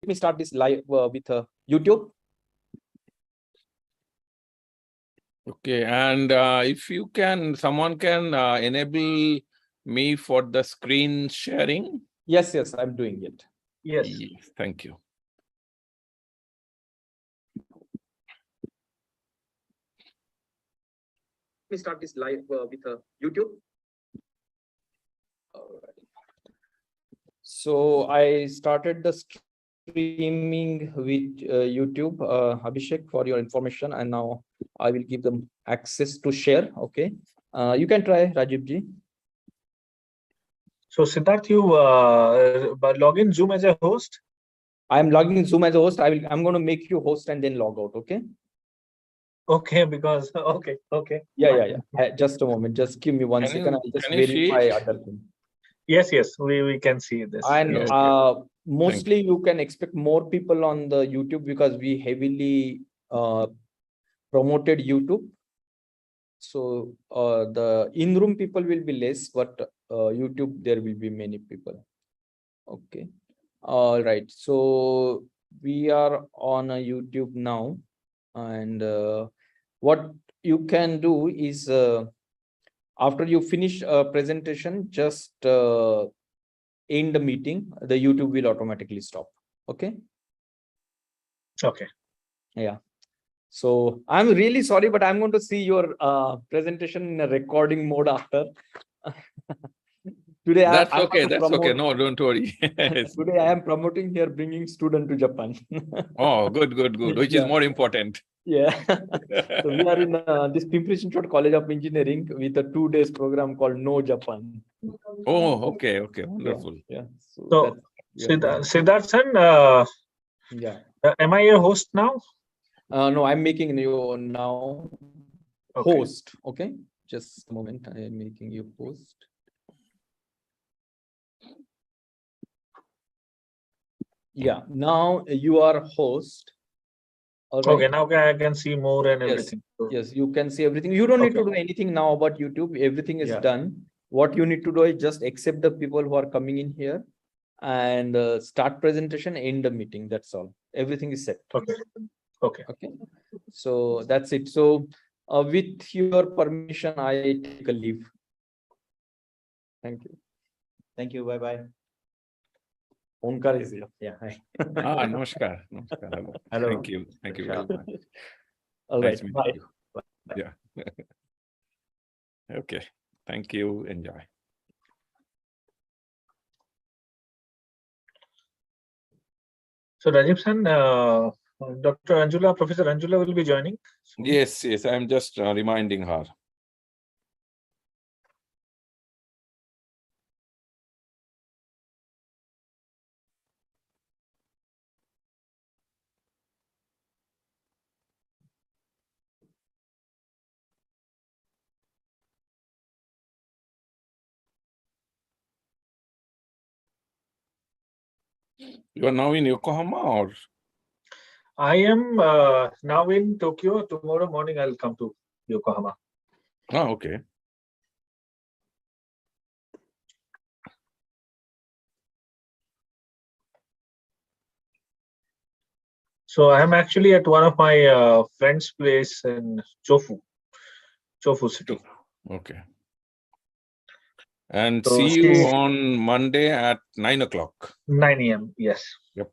me start this live with YouTube. Okay, and if you can, someone can enable me for the screen sharing. Yes, I'm doing it. Yes. Yes, thank you. Let me start this live with YouTube. All right. So I started the streaming with YouTube, Abhishek, for your information, and now I will give them access to share. Okay, you can try, Rajiv ji. So Siddharth, you log in Zoom as a host. I'm logging in Zoom as a host. I'm going to make you host and then log out. Okay. Okay, because okay. Yeah. Just a moment. Just give me 1 second. I'll just verify other thing. Yes, we can see this. And Okay. mostly you can expect more people on the YouTube because we heavily promoted YouTube. So the in-room people will be less, but YouTube there will be many people. Okay. All right. So we are on a YouTube now, and what you can do is after you finish a presentation, just end the meeting. The YouTube will automatically stop. Okay. Okay. Yeah. So I'm really sorry, but I'm going to see your presentation in a recording mode after. Today, That's okay. That's okay. No, don't worry. Today I am promoting here, bringing student to Japan. Oh, good. Which is more important. Yeah. So we are in this Pimpri Chinchwad College of Engineering with a 2 days program called No Japan. Oh, okay. Wonderful. Yeah. So Siddharth san, yeah. Am I a host now? No, I'm making you now host. Okay. Just a moment. I am making you host. Yeah. Now you are host. All right. Okay. Now I can see more and everything. Yes, you can see everything. You don't need to do anything now about YouTube. Everything is done. What you need to do is just accept the people who are coming in here and start presentation, end the meeting. That's all. Everything is set. Okay. So that's it. So with your permission, I take a leave. Thank you. Thank you. Bye-bye. Onkar is here. Yeah. Hi. Namaskar. Hello. Thank you very much. All Nice right. meeting Bye. you. Yeah. Okay. Thank you. Enjoy. So Rajiv san, Dr. Anjula, Professor Anjula will be joining. Yes. I'm just reminding her. You are now in Yokohama, or? I am now in Tokyo. Tomorrow morning I'll come to Yokohama. Oh, okay. So I'm actually at one of my friend's place in Chofu city. Okay. And So see you on Monday at 9 o'clock. 9 a.m. Yes. Yep.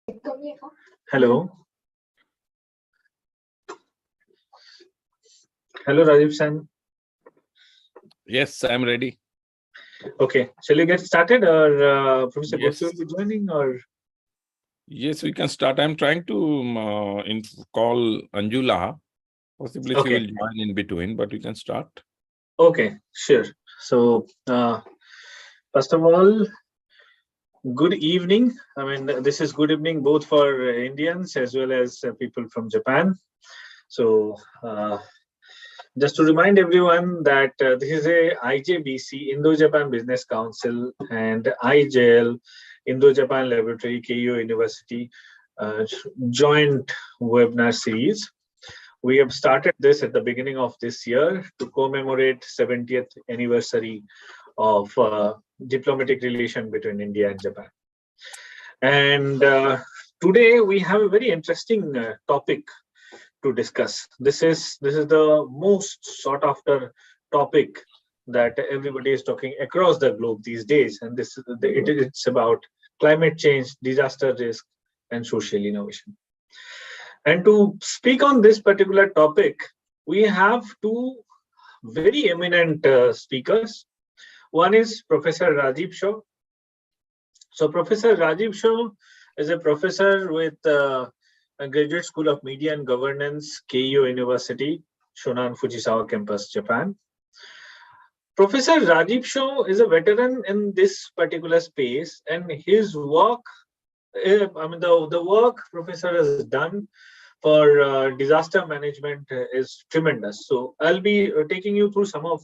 Hello. Hello, Rajiv San. Yes, I'm ready. Okay, shall we get started, or Professor Yes. Gupta will be joining, or? Yes, we can start. I'm trying to call Anjula. Possibly she Okay. will join in between, but we can start. Okay, sure. So, first of all, good evening. I mean, this is good evening both for Indians as well as people from Japan. So, just to remind everyone that this is a IJBC, Indo-Japan Business Council, and IJL, Indo-Japan Laboratory, KU University, joint webinar series. We have started this at the beginning of this year to commemorate 70th anniversary of diplomatic relation between India and Japan. And today we have a very interesting topic to discuss. This is the most sought after topic that everybody is talking across the globe these days, and it's about climate change, disaster risk, and social innovation. And to speak on this particular topic, we have two very eminent speakers. One is Professor Rajiv Shaw. So Professor Rajiv Shaw is a professor with a Graduate School of Media and Governance, KU University, Shonan Fujisawa Campus, Japan. Professor Rajiv Shaw is a veteran in this particular space, and his work, the work Professor has done for disaster management is tremendous. So I'll be taking you through some of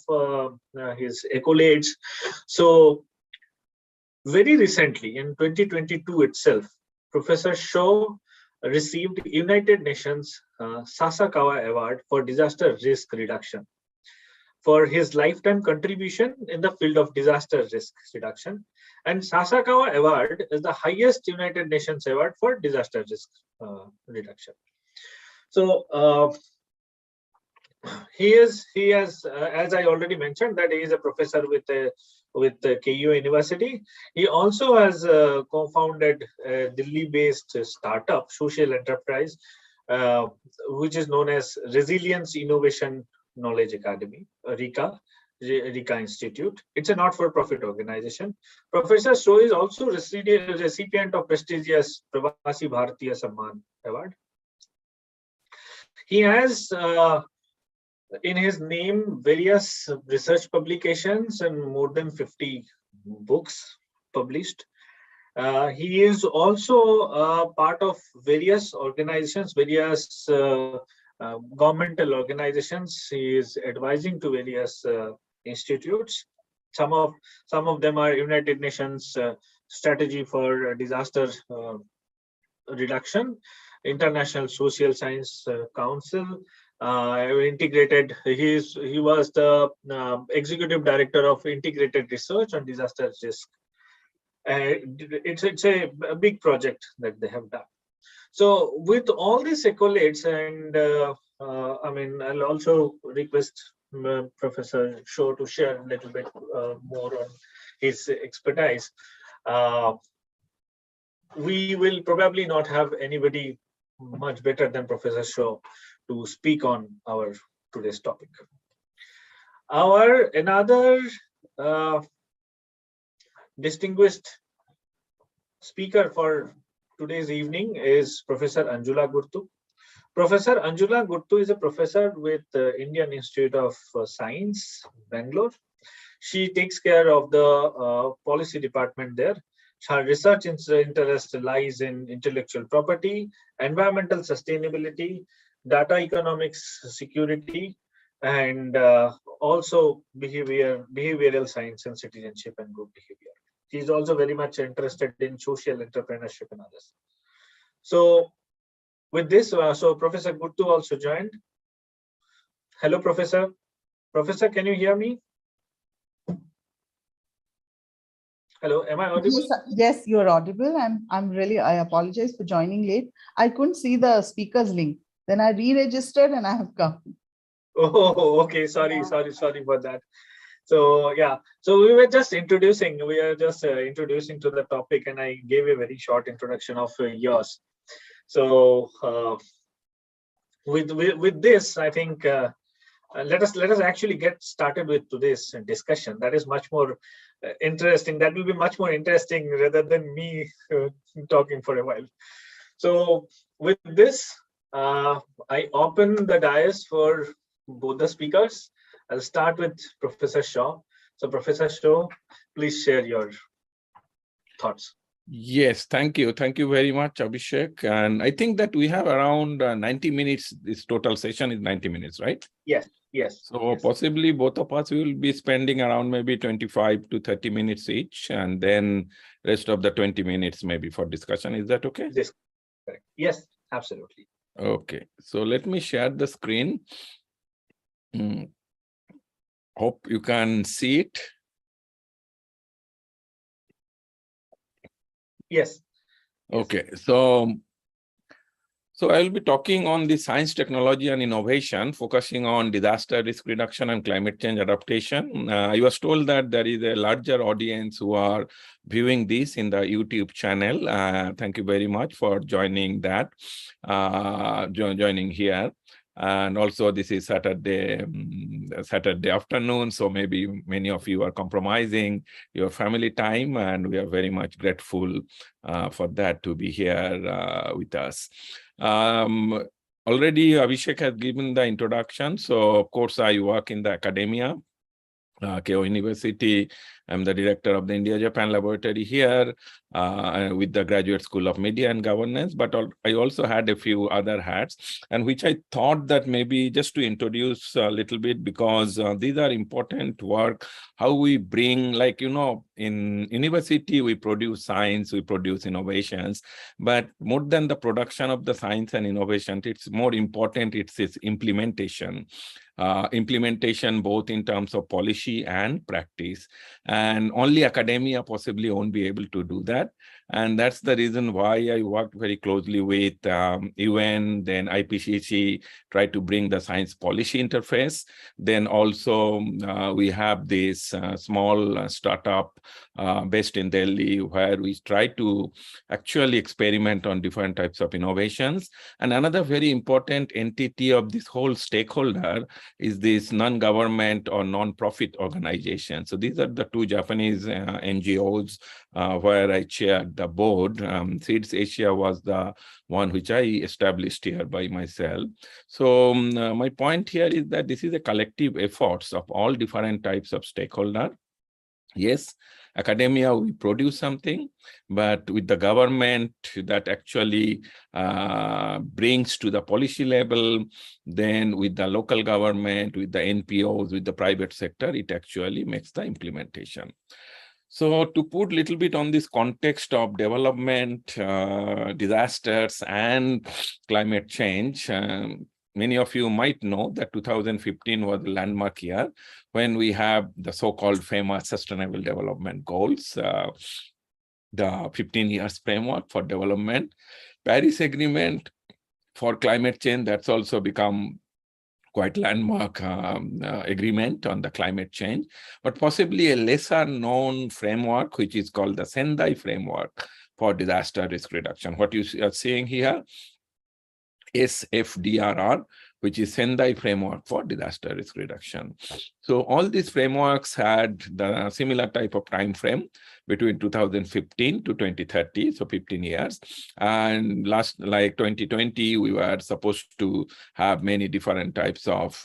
his accolades. So very recently, in 2022 itself, Professor Shaw received United Nations Sasakawa Award for Disaster Risk Reduction for his lifetime contribution in the field of disaster risk reduction. And Sasakawa Award is the highest United Nations award for disaster risk reduction. So he has, as I already mentioned, that he is a professor with the KU University. He also has co-founded a Delhi-based startup, social enterprise, which is known as Resilience Innovation Knowledge Academy, RICA Institute. It's a not-for-profit organization. Professor Shaw is also recipient of prestigious Pravasi Bharatiya Samman Award. He has in his name various research publications and more than 50 books published. He is also part of various organizations, various governmental organizations. He is advising to various institutes. Some of them are United Nations Strategy for Disaster Reduction, International Social Science Council, integrated. He was the executive director of Integrated Research on Disaster Risk. It's a big project that they have done. So with all these accolades, and I'll also request Professor Shaw to share a little bit more on his expertise. We will probably not have anybody much better than Professor Shaw to speak on our today's topic. Another distinguished speaker for today's evening is Professor Anjula Gurtu. Professor Anjula Gurtu is a professor with the Indian Institute of Science, Bangalore. She takes care of the policy department there. Her research interest lies in intellectual property, environmental sustainability, data economics, security, and also behavioral science and citizenship and group behavior. She is also very much interested in social entrepreneurship and others. So with this, so Professor Gurtu also joined. Hello, Professor. Professor, can you hear me? Hello, am I audible? Yes, you're audible. I apologize for joining late. I couldn't see the speaker's link. Then I re-registered and I have come. Oh, okay. Sorry for that. So yeah, so we are just introducing to the topic, and I gave a very short introduction of yours. So with this, I think let us actually get started with today's discussion. That is much more interesting. That will be much more interesting rather than me talking for a while. So with this, I open the dais for both the speakers. I'll start with Professor Shaw. So Professor Shaw, please share your thoughts. Yes, thank you. Thank you very much, Abhishek. And I think that we have around 90 minutes. This total session is 90 minutes, right? Yes. So yes. possibly both of us will be spending around maybe 25 to 30 minutes each, and then rest of the 20 minutes maybe for discussion. Is that okay? This correct. Yes, absolutely. Okay, so let me share the screen. Hope you can see it. Yes. Okay, so I will be talking on the science, technology, and innovation, focusing on disaster risk reduction and climate change adaptation. I was told that there is a larger audience who are viewing this in the YouTube channel. Thank you very much for joining that, joining here. And also this is Saturday afternoon, so maybe many of you are compromising your family time, and we are very much grateful for that to be here with us. Already Abhishek has given the introduction. So of course I work in the academia, Keio University. I'm the director of the India-Japan laboratory here with the Graduate School of Media and Governance, but I also had a few other hats, and which I thought that maybe just to introduce a little bit, because these are important work, how we bring, like, in university, we produce science, we produce innovations, but more than the production of the science and innovation, it's more important, it's its implementation. Implementation both in terms of policy and practice. And only academia possibly won't be able to do that. And that's the reason why I worked very closely with UN, then IPCC, try to bring the science policy interface. Then also we have this small startup based in Delhi, where we try to actually experiment on different types of innovations. And another very important entity of this whole stakeholder is this non-government or non-profit organization. So these are the two Japanese NGOs where I chaired the board. Seeds Asia was the one which I established here by myself. So my point here is that this is a collective efforts of all different types of stakeholder. Yes, academia, we produce something, but with the government that actually brings to the policy level, then with the local government, with the NPOs, with the private sector, it actually makes the implementation. So to put a little bit on this context of development, disasters, and climate change, many of you might know that 2015 was a landmark year when we have the so-called famous Sustainable Development Goals, the 15 years framework for development, Paris Agreement for climate change, that's also become quite landmark agreement on the climate change, but possibly a lesser known framework, which is called the Sendai framework for disaster risk reduction. What you are seeing here, SFDRR, which is Sendai framework for disaster risk reduction. So all these frameworks had the similar type of time frame between 2015 to 2030, so 15 years. And last, like 2020, we were supposed to have many different types of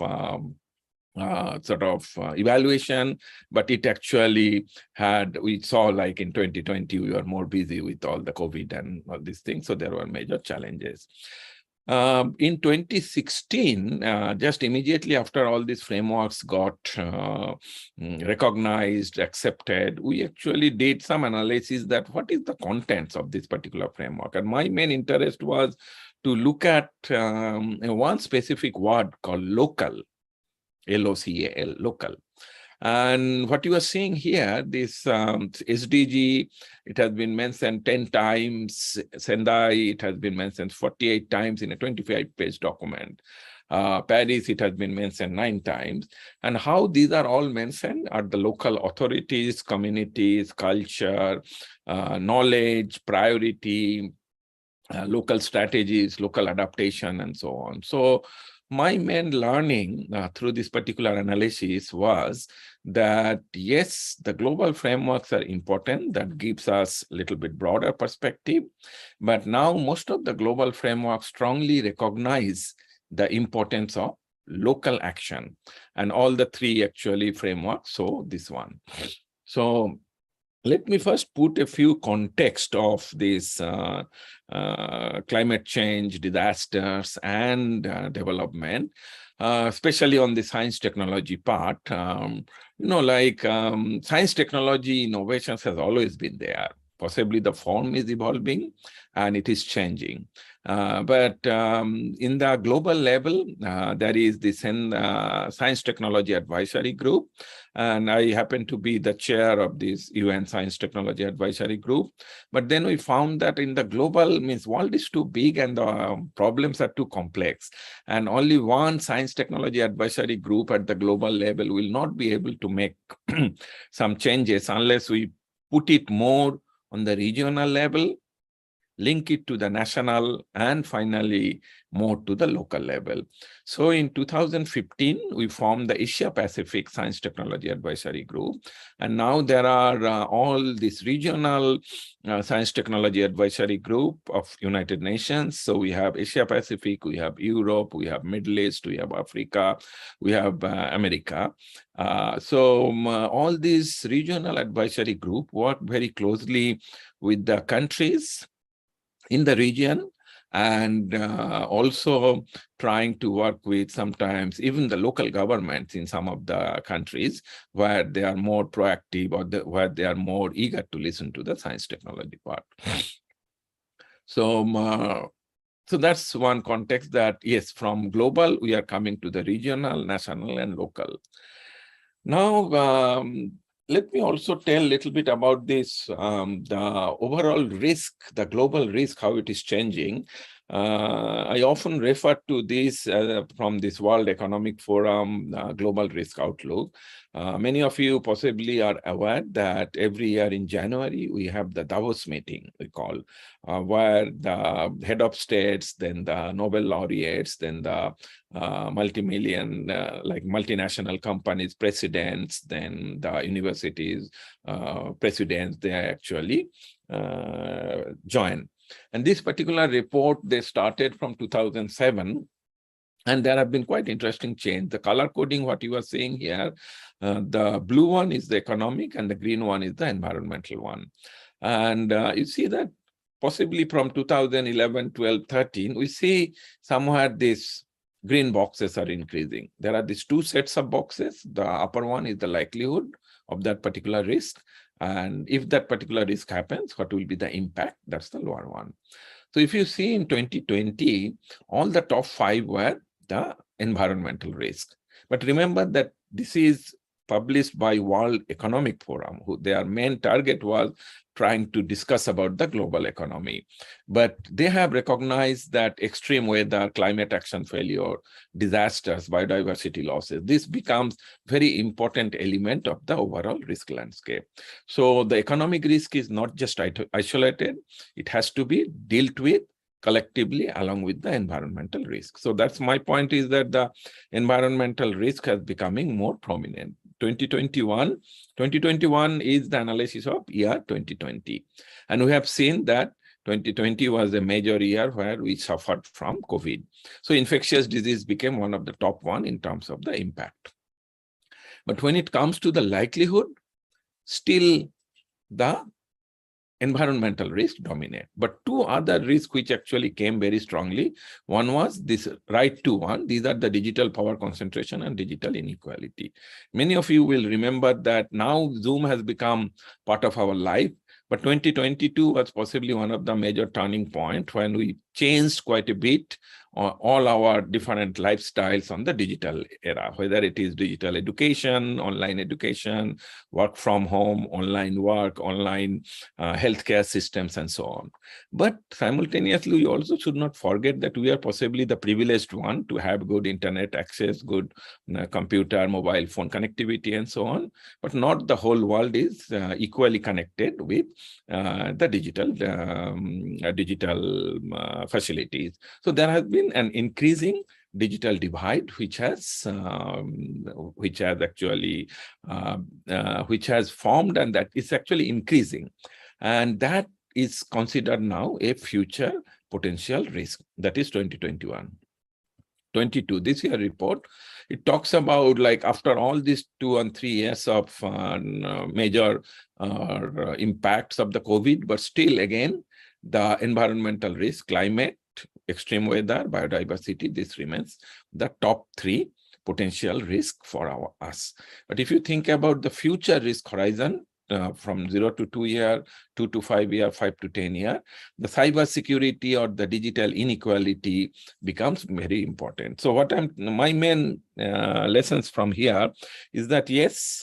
evaluation, but it actually had, we saw like in 2020, we were more busy with all the COVID and all these things, so there were major challenges. In 2016, just immediately after all these frameworks got recognized, accepted, we actually did some analysis that what is the contents of this particular framework. And my main interest was to look at one specific word called local, L-O-C-A-L, local. And what you are seeing here, this SDG, it has been mentioned 10 times. Sendai, it has been mentioned 48 times in a 25-page document. Paris, it has been mentioned 9 times. And how these are all mentioned are the local authorities, communities, culture, knowledge, priority, local strategies, local adaptation, and so on. So my main learning through this particular analysis was that, yes, the global frameworks are important. That gives us a little bit broader perspective. But now most of the global frameworks strongly recognize the importance of local action. And all the 3 actually frameworks, so this one. So let me first put a few context of this climate change, disasters, and development, especially on the science technology part. Science technology innovations has always been there. Possibly the form is evolving and it is changing. But in the global level, there is this Science Technology Advisory Group. And I happen to be the chair of this UN Science Technology Advisory Group. But then we found that in the global, means world is too big and the problems are too complex. And only one Science Technology Advisory Group at the global level will not be able to make some changes unless we put it more on the regional level, link it to the national, and finally more to the local level. So in 2015, we formed the Asia Pacific Science Technology Advisory Group. And now there are all these regional Science Technology Advisory Group of United Nations. So we have Asia Pacific, we have Europe, we have Middle East, we have Africa, we have America. All these regional advisory group work very closely with the countries in the region, and also trying to work with sometimes even the local governments in some of the countries where they are more proactive or where they are more eager to listen to the science technology part. So that's one context that, yes, from global, we are coming to the regional, national, and local. Now, let me also tell a little bit about this, the overall risk, the global risk, how it is changing. I often refer to this from this World Economic Forum Global Risk Outlook. Many of you possibly are aware that every year in January, we have the Davos meeting, we call, where the head of states, then the Nobel laureates, then the multi-million, like multinational companies, presidents, then the universities, presidents, they actually join. And this particular report, they started from 2007, and there have been quite interesting change. The color coding, what you are seeing here, the blue one is the economic and the green one is the environmental one. And you see that possibly from 2011, 12, 13, we see somewhere these green boxes are increasing. There are these 2 sets of boxes. The upper one is the likelihood of that particular risk. And if that particular risk happens, what will be the impact? That's the lower one. So if you see in 2020, all the top 5 were the environmental risk. But remember that this is published by World Economic Forum, who their main target was trying to discuss about the global economy. But they have recognized that extreme weather, climate action failure, disasters, biodiversity losses, this becomes very important element of the overall risk landscape. So the economic risk is not just isolated, it has to be dealt with collectively along with the environmental risk. So that's my point, is that the environmental risk is becoming more prominent. 2021 is the analysis of year 2020. And we have seen that 2020 was a major year where we suffered from COVID. So infectious disease became one of the top 1 in terms of the impact. But when it comes to the likelihood, still the environmental risk dominate. But 2 other risks which actually came very strongly. One was this right to one. These are the digital power concentration and digital inequality. Many of you will remember that now Zoom has become part of our life. But 2022 was possibly one of the major turning points when we changed quite a bit all our different lifestyles on the digital era, whether it is digital education, online education, work from home, online work, online healthcare systems, and so on. But simultaneously, we also should not forget that we are possibly the privileged one to have good internet access, good computer, mobile phone connectivity, and so on. But not the whole world is equally connected with the digital facilities. So there has been an increasing digital divide, which has actually formed, and that is actually increasing, and that is considered now a future potential risk. That is 2021. 22, this year report, it talks about, like, after all these 2 and 3 years of major impacts of the COVID, but still again, the environmental risk, climate, extreme weather, biodiversity, this remains the top 3 potential risk for us. But if you think about the future risk horizon, from 0 to 2 year, 2 to 5 year, 5 to 10 year, the cyber security or the digital inequality becomes very important. So what my main lessons from here is that, yes,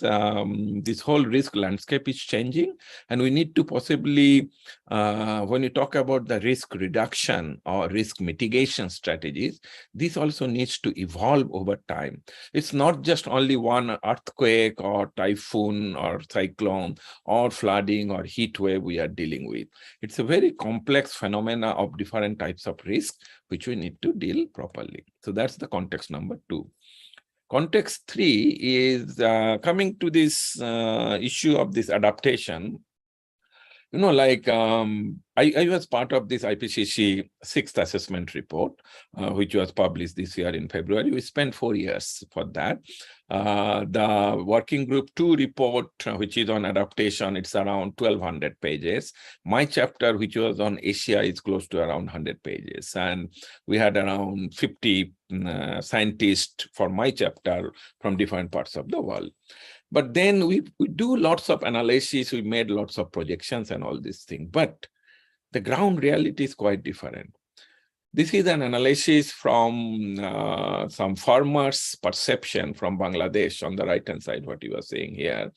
this whole risk landscape is changing, and we need to possibly, when you talk about the risk reduction or risk mitigation strategies, this also needs to evolve over time. It's not just only one earthquake or typhoon or cyclone or flooding or heat wave we are dealing with. It's a very complex phenomena of different types of risk, which we need to deal properly. So that's the context number 2. Context 3 is coming to this issue of this adaptation. You know, like I was part of this IPCC 6th assessment report, which was published this year in February. We spent 4 years for that. The working group 2 report, which is on adaptation, it's around 1,200 pages. My chapter, which was on Asia, is close to around 100 pages. And we had around 50 scientists for my chapter from different parts of the world. But then we do lots of analysis, we made lots of projections and all these things, but the ground reality is quite different. This is an analysis from some farmers' perception from Bangladesh. On the right-hand side, what you are saying here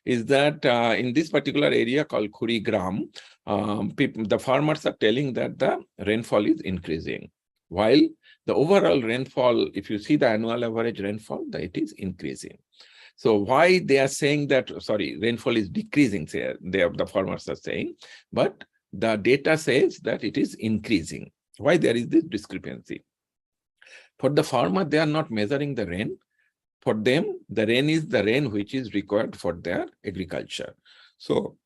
is that in this particular area called Kurigram, the farmers are telling that the rainfall is increasing, while the overall rainfall, if you see the annual average rainfall, it is increasing. So why they are saying that, sorry, rainfall is decreasing, the farmers are saying, but the data says that it is increasing. Why there is this discrepancy? For the farmer, they are not measuring the rain. For them, the rain is the rain which is required for their agriculture. So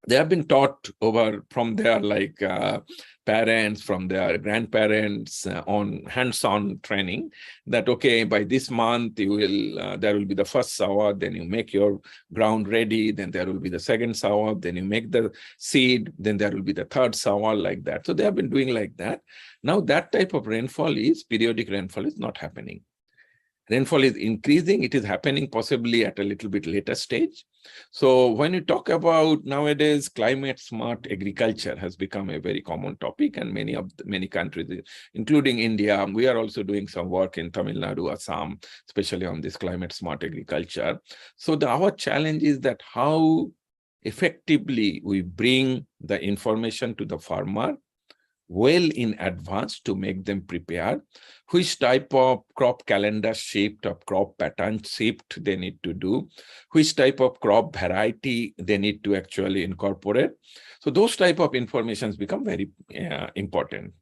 they have been taught over from their parents, from their grandparents on hands-on training that, okay, by this month you will there will be the first sour, then you make your ground ready, then there will be the second sour, then you make the seed, then there will be the third sour, like that. So they have been doing like that. Now that type of rainfall is, periodic rainfall is not happening. Rainfall is increasing. It is happening possibly at a little bit later stage. So when you talk about nowadays, climate smart agriculture has become a very common topic, and many countries, including India, we are also doing some work in Tamil Nadu, Assam, especially on this climate smart agriculture. So our challenge is that how effectively we bring the information to the farmer well in advance to make them prepare, which type of crop calendar shift or crop pattern shift they need to do, which type of crop variety they need to actually incorporate. So those type of informations become very important.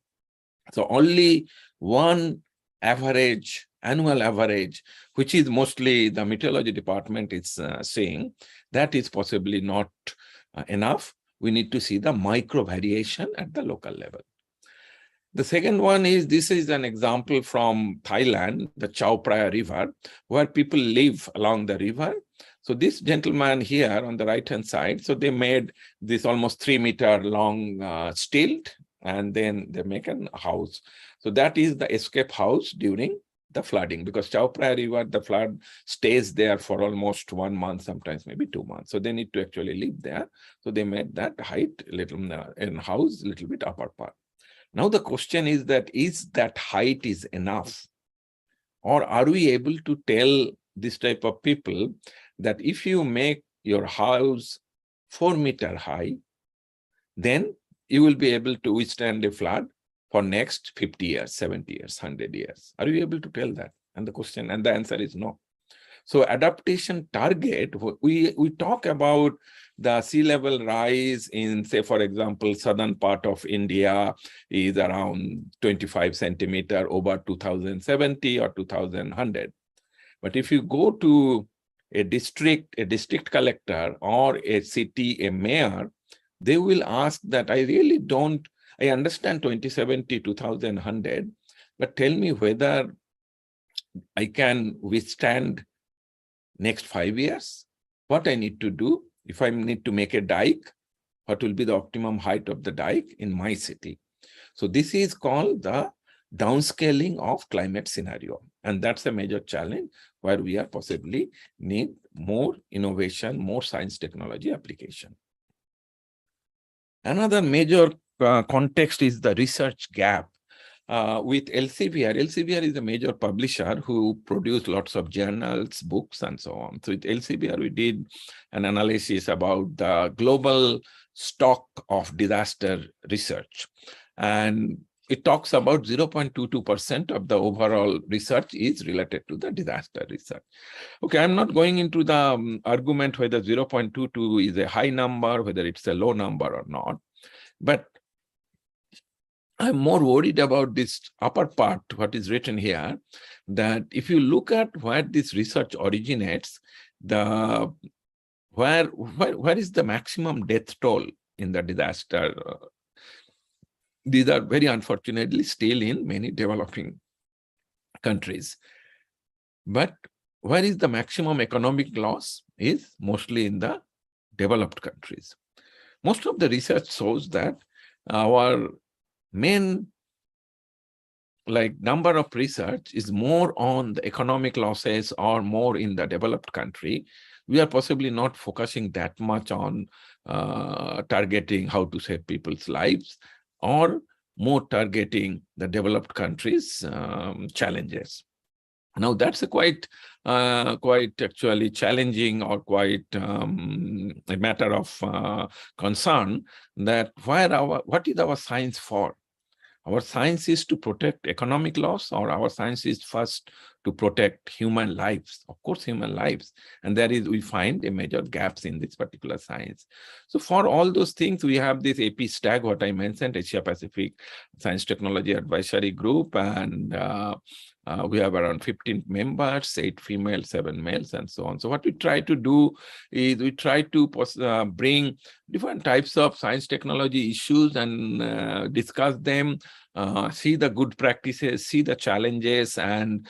So only one average, annual average, which is mostly the meteorology department is saying, that is possibly not enough. We need to see the micro variation at the local level. The second one is, this is an example from Thailand, the Chao Phraya River, where people live along the river. So this gentleman here on the right-hand side, so they made this almost 3-meter long stilt, and then they make a house. So that is the escape house during the flooding, because Chao Phraya River, the flood stays there for almost 1 month, sometimes maybe 2 months. So they need to actually live there. So they made that height little in house, little bit upper part. Now the question is that height is enough? Or are we able to tell this type of people that if you make your house 4 meters high, then you will be able to withstand a flood for next 50 years, 70 years, 100 years? Are you able to tell that? And the answer is no. So adaptation target, we talk about the sea level rise in, say, for example, southern part of India is around 25 centimeter over 2070 or 2100. But if you go to a district collector or a city, a mayor, they will ask that I understand 2070, 2100, but tell me whether I can withstand next 5 years, what I need to do. If I need to make a dike, what will be the optimum height of the dike in my city? So this is called the downscaling of climate scenario. And that's a major challenge where we are possibly need more innovation, more science technology application. Another major context is the research gap. With Elsevier. Elsevier is a major publisher who produced lots of journals, books, and so on. So with Elsevier, we did an analysis about the global stock of disaster research. And it talks about 0.22% of the overall research is related to the disaster research. Okay, I'm not going into the argument whether 0.22 is a high number, whether it's a low number or not. But I'm more worried about this upper part, what is written here, that if you look at where this research originates, where is the maximum death toll in the disaster? These are very unfortunately still in many developing countries. But where is the maximum economic loss is mostly in the developed countries. Most of the research shows that our main number of research is more on the economic losses or more in the developed country. We are possibly not focusing that much on targeting how to save people's lives or more targeting the developed countries' challenges. Now that's a quite actually challenging or quite a matter of concern, that what is our science for? Our science is to protect economic loss, or our science is first to protect human lives? Of course, human lives. And we find a major gaps in this particular science. So for all those things, we have this AP STAG, what I mentioned, Asia Pacific Science Technology Advisory Group, and we have around 15 members, 8 females, 7 males, and so on. So what we try to do is we try to bring different types of science technology issues and discuss them, see the good practices, see the challenges, and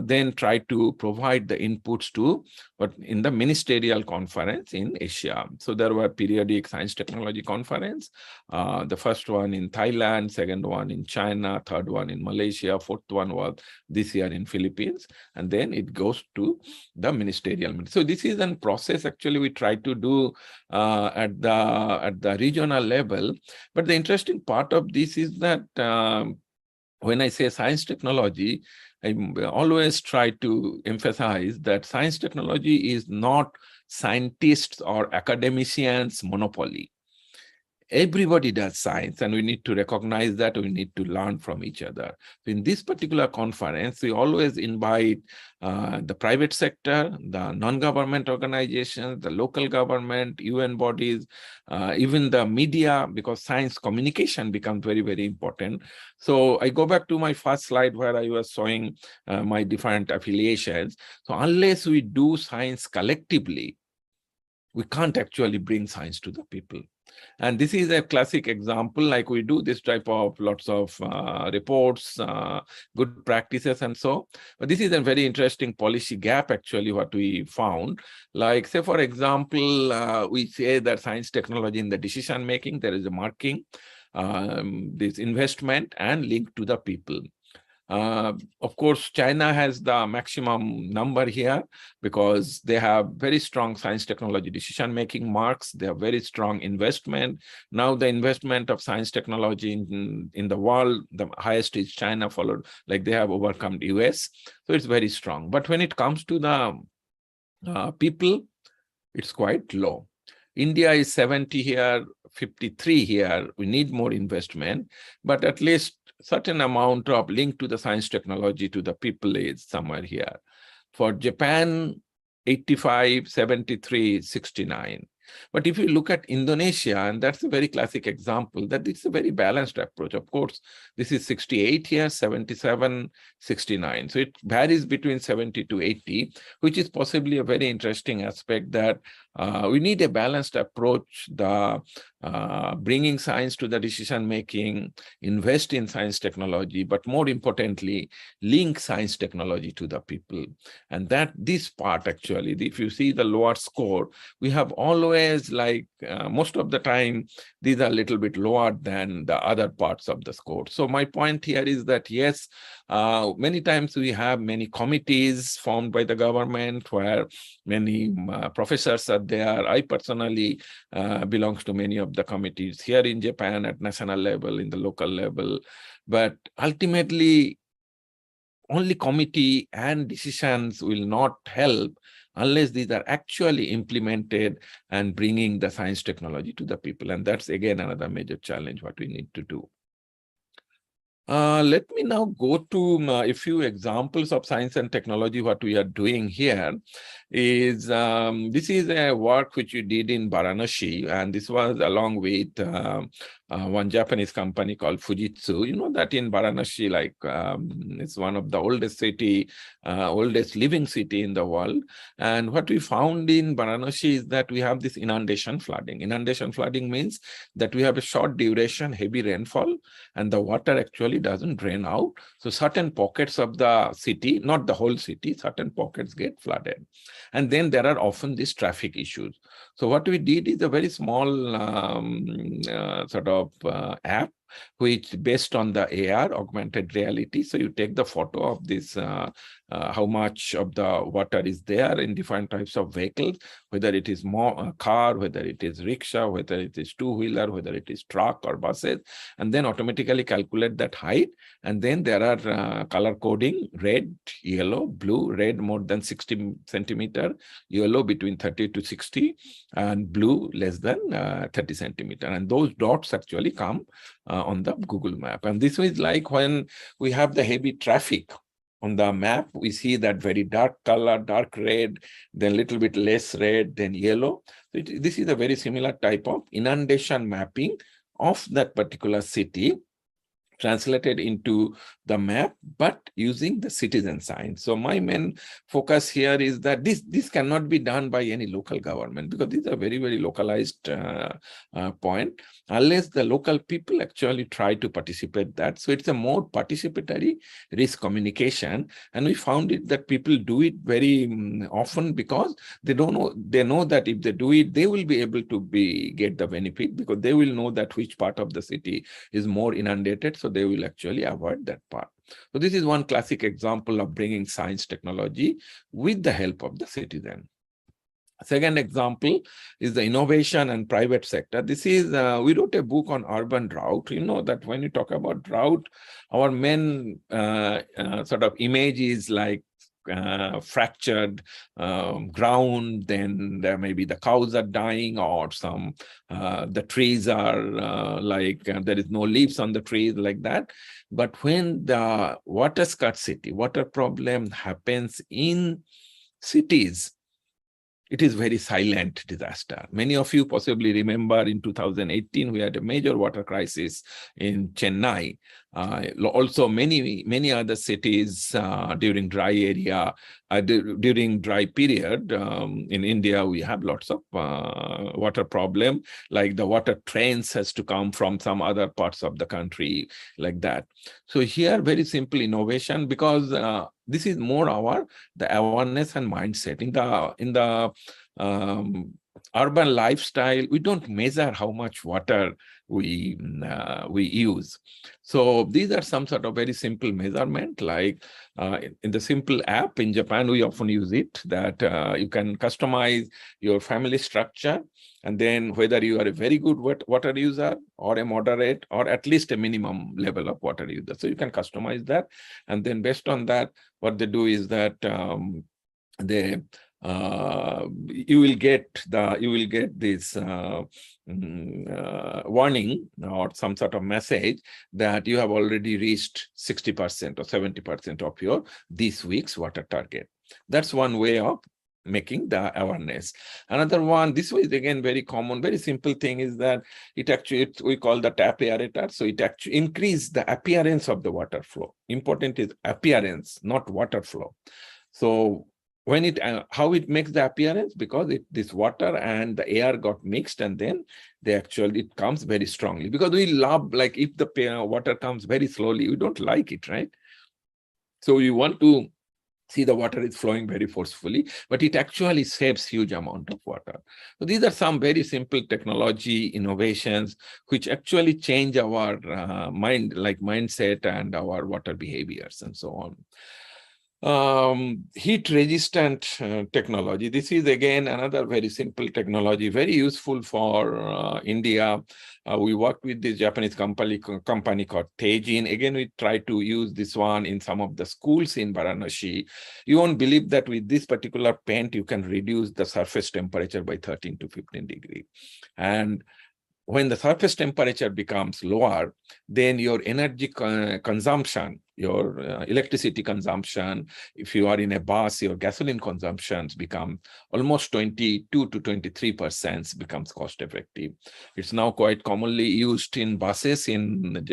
then try to provide the inputs to what in the ministerial conference in Asia. So there were periodic science technology conference, the first one in Thailand, second one in China, third one in Malaysia, fourth one was this year in Philippines, and then it goes to the ministerial. So this is a process actually we try to do at the regional level. But the interesting part of this is that when I say science technology, I always try to emphasize that science technology is not scientists or academicians' monopoly. Everybody does science, and we need to recognize that. We need to learn from each other. So in this particular conference, we always invite the private sector, the non-government organizations, the local government, UN bodies, even the media, because science communication becomes very, very important. So I go back to my first slide where I was showing my different affiliations. So unless we do science collectively, we can't actually bring science to the people. And this is a classic example, like we do this type of lots of reports, good practices and so. But this is a very interesting policy gap, actually, what we found. Like, say, for example, we say that science technology in the decision making, there is a marking, this investment and link to the people. Of course, China has the maximum number here because they have very strong science technology decision-making marks. They have very strong investment. Now the investment of science technology in the world, the highest is China, followed, like they have overcome the US. So it's very strong. But when it comes to the people, it's quite low. India is 70 here, 53 here. We need more investment, but at least certain amount of link to the science technology to the people is somewhere here. For Japan, 85, 73, 69. But if you look at Indonesia, and that's a very classic example, that it's a very balanced approach. Of course, this is 68 here, 77, 69. So it varies between 70 to 80, which is possibly a very interesting aspect that we need a balanced approach, the bringing science to the decision making, invest in science technology, but more importantly, link science technology to the people. And that this part actually, if you see the lower score, we have always like most of the time, these are a little bit lower than the other parts of the score. So my point here is that yes, many times we have many committees formed by the government where many professors are there. I personally belongs to many of the committees here in Japan at national level, in the local level. But ultimately, only committee and decisions will not help unless these are actually implemented and bringing the science technology to the people. And that's again another major challenge what we need to do. Let me now go to a few examples of science and technology. What we are doing here is, this is a work which we did in Varanasi, and this was along with one Japanese company called Fujitsu. You know that in Varanasi, like it's one of the oldest city, oldest living city in the world. And what we found in Varanasi is that we have this inundation flooding. Inundation flooding means that we have a short duration, heavy rainfall, and the water actually doesn't drain out. So certain pockets of the city, not the whole city, certain pockets get flooded. And then there are often these traffic issues. So what we did is a very small sort of app, which based on the AR, augmented reality. So you take the photo of this, how much of the water is there in different types of vehicles, whether it is more car, whether it is rickshaw, whether it is two-wheeler, whether it is truck or buses, and then automatically calculate that height. And then there are color coding, red, yellow, blue, red more than 60 centimeter, yellow between 30 to 60, and blue less than 30 centimeter. And those dots actually come on the Google map. And this is like when we have the heavy traffic on the map, we see that very dark color, dark red, then a little bit less red, then yellow. So this is a very similar type of inundation mapping of that particular city, translated into the map, but using the citizen science. So my main focus here is that this cannot be done by any local government, because these are very, very localized point, unless the local people actually try to participate that. So it's a more participatory risk communication. And we found it that people do it very often because they know that if they do it, they will be able to get the benefit, because they will know that which part of the city is more inundated. So they will actually avoid that part. So this is one classic example of bringing science technology with the help of the citizen. Second example is the innovation and private sector. This is, we wrote a book on urban drought. You know that when you talk about drought, our main sort of image is like fractured ground, then there may be the cows are dying, or some the trees are like there is no leaves on the trees, like that. But when the water scarcity, water problem happens in cities, it is very silent disaster. Many of you possibly remember in 2018, we had a major water crisis in Chennai. Also, many other cities during dry area, during dry period in India, we have lots of water problem, like the water trains has to come from some other parts of the country, like that. So here, very simple innovation, because this is more the awareness and mindset. In the urban lifestyle, we don't measure how much water we use. So these are some sort of very simple measurement, like in the simple app in Japan, we often use it, that you can customize your family structure, and then whether you are a very good water user or a moderate or at least a minimum level of water user. So you can customize that. And then based on that, what they do is that you will get this warning or some sort of message that you have already reached 60% or 70% of your this week's water target. That's one way of making the awareness. Another one, this was again very common, very simple thing, is that we call the tap aerator. So it actually increases the appearance of the water flow. Important is appearance, not water flow. So when how it makes the appearance, because this water and the air got mixed, and then it comes very strongly. Because we love, like, if the water comes very slowly, we don't like it, right? So we want to see the water is flowing very forcefully, but it actually saves huge amount of water. So these are some very simple technology innovations which actually change our mindset and our water behaviors and so on. Heat resistant technology. This is again another very simple technology, very useful for India. We worked with this Japanese company called Teijin. Again, we try to use this one in some of the schools in Varanasi. You won't believe that with this particular paint, you can reduce the surface temperature by 13 to 15 degrees. And when the surface temperature becomes lower, then your energy consumption, your electricity consumption, if you are in a bus, your gasoline consumptions become almost 22 to 23% becomes cost effective. It's now quite commonly used in buses in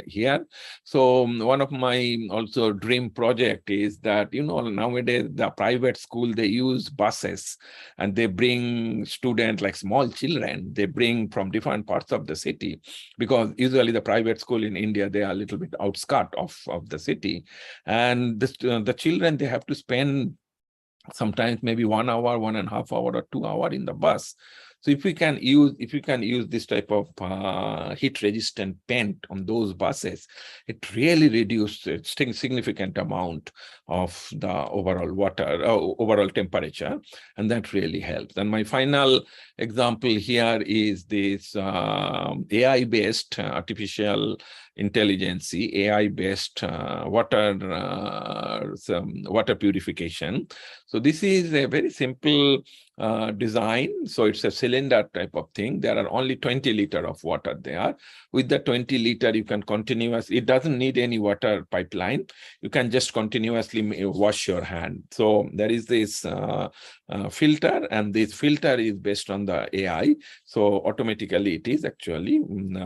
here. So one of my also dream project is that, nowadays the private school, they use buses and they bring students, like small children, they bring from different parts of the city, because usually the private school in India, they are a little bit outskirt of the city. And the children, they have to spend sometimes maybe 1 hour, 1.5 hours, or 2 hours in the bus. So if you can use this type of heat-resistant paint on those buses, it really reduces a significant amount of the overall temperature, and that really helps. And my final example here is this AI-based artificial intelligence, AI-based water purification. So this is a very simple design. So it's a cylinder type of thing. There are only 20 liters of water there. With the 20 liter, you can it doesn't need any water pipeline. You can just continuously wash your hand. So there is this filter, and this filter is based on the AI. So automatically it is actually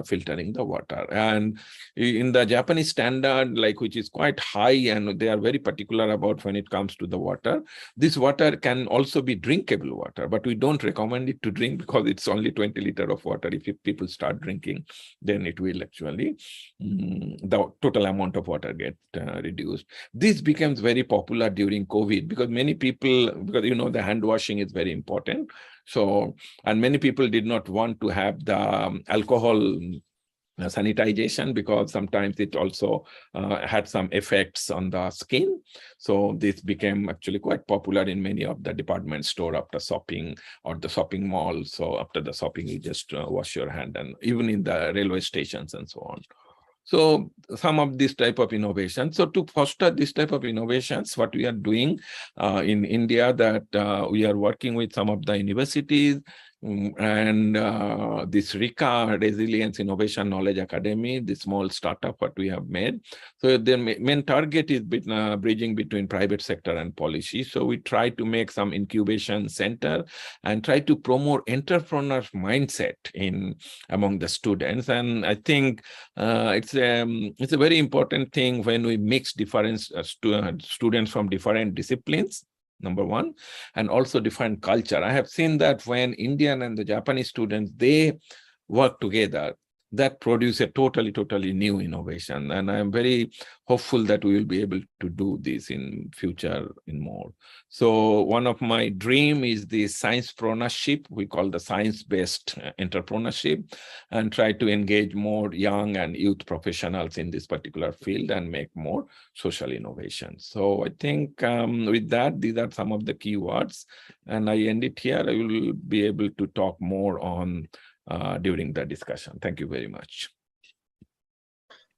filtering the water. And in the Japanese standard, which is quite high, and they are very particular about when it comes to the water, this water can also be drinkable water, but we don't recommend it to drink because it's only 20 liters of water. If people start drinking, then it will actually, the total amount of water get reduced. This becomes very popular during COVID because many people, the hand washing is very important. So, and many people did not want to have the alcohol sanitization because sometimes it also had some effects on the skin. So this became actually quite popular in many of the department store after shopping or the shopping mall. So after the shopping, you just wash your hand, and even in the railway stations and so on. So some of this type of innovation. So to foster this type of innovations, what we are doing in India, that we are working with some of the universities and this RICA, Resilience Innovation Knowledge Academy, the small startup what we have made. So the main target is bridging between private sector and policy. So we try to make some incubation center and try to promote entrepreneur mindset among the students. And I think it's a very important thing when we mix different students from different disciplines, number one, and also different culture. I have seen that when Indian and the Japanese students, they work together, that produce a totally new innovation. And I'm very hopeful that we will be able to do this in future in more. So one of my dream is the science-preneurship, we call the science-based entrepreneurship, and try to engage more young and youth professionals in this particular field and make more social innovation. So I think with that, these are some of the key words, and I end it here. I will be able to talk more on during the discussion. Thank you very much.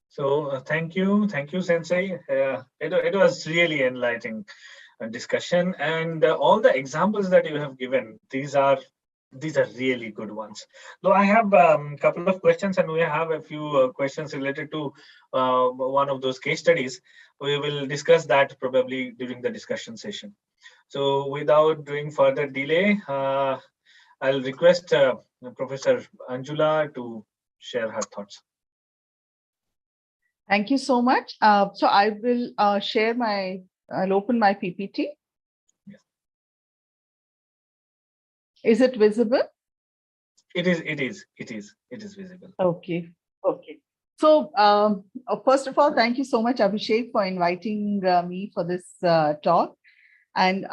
So thank you, Sensei. It was really enlightening discussion, and all the examples that you have given, these are really good ones. Though I have a couple of questions, and we have a few questions related to one of those case studies. We will discuss that probably during the discussion session. So without doing further delay, I'll request Professor Anjula to share her thoughts. Thank you so much. So I will share I'll open my PPT. Yes. Is it visible? It is visible. Okay. So first of all, thank you so much, Abhishek, for inviting me for this talk. And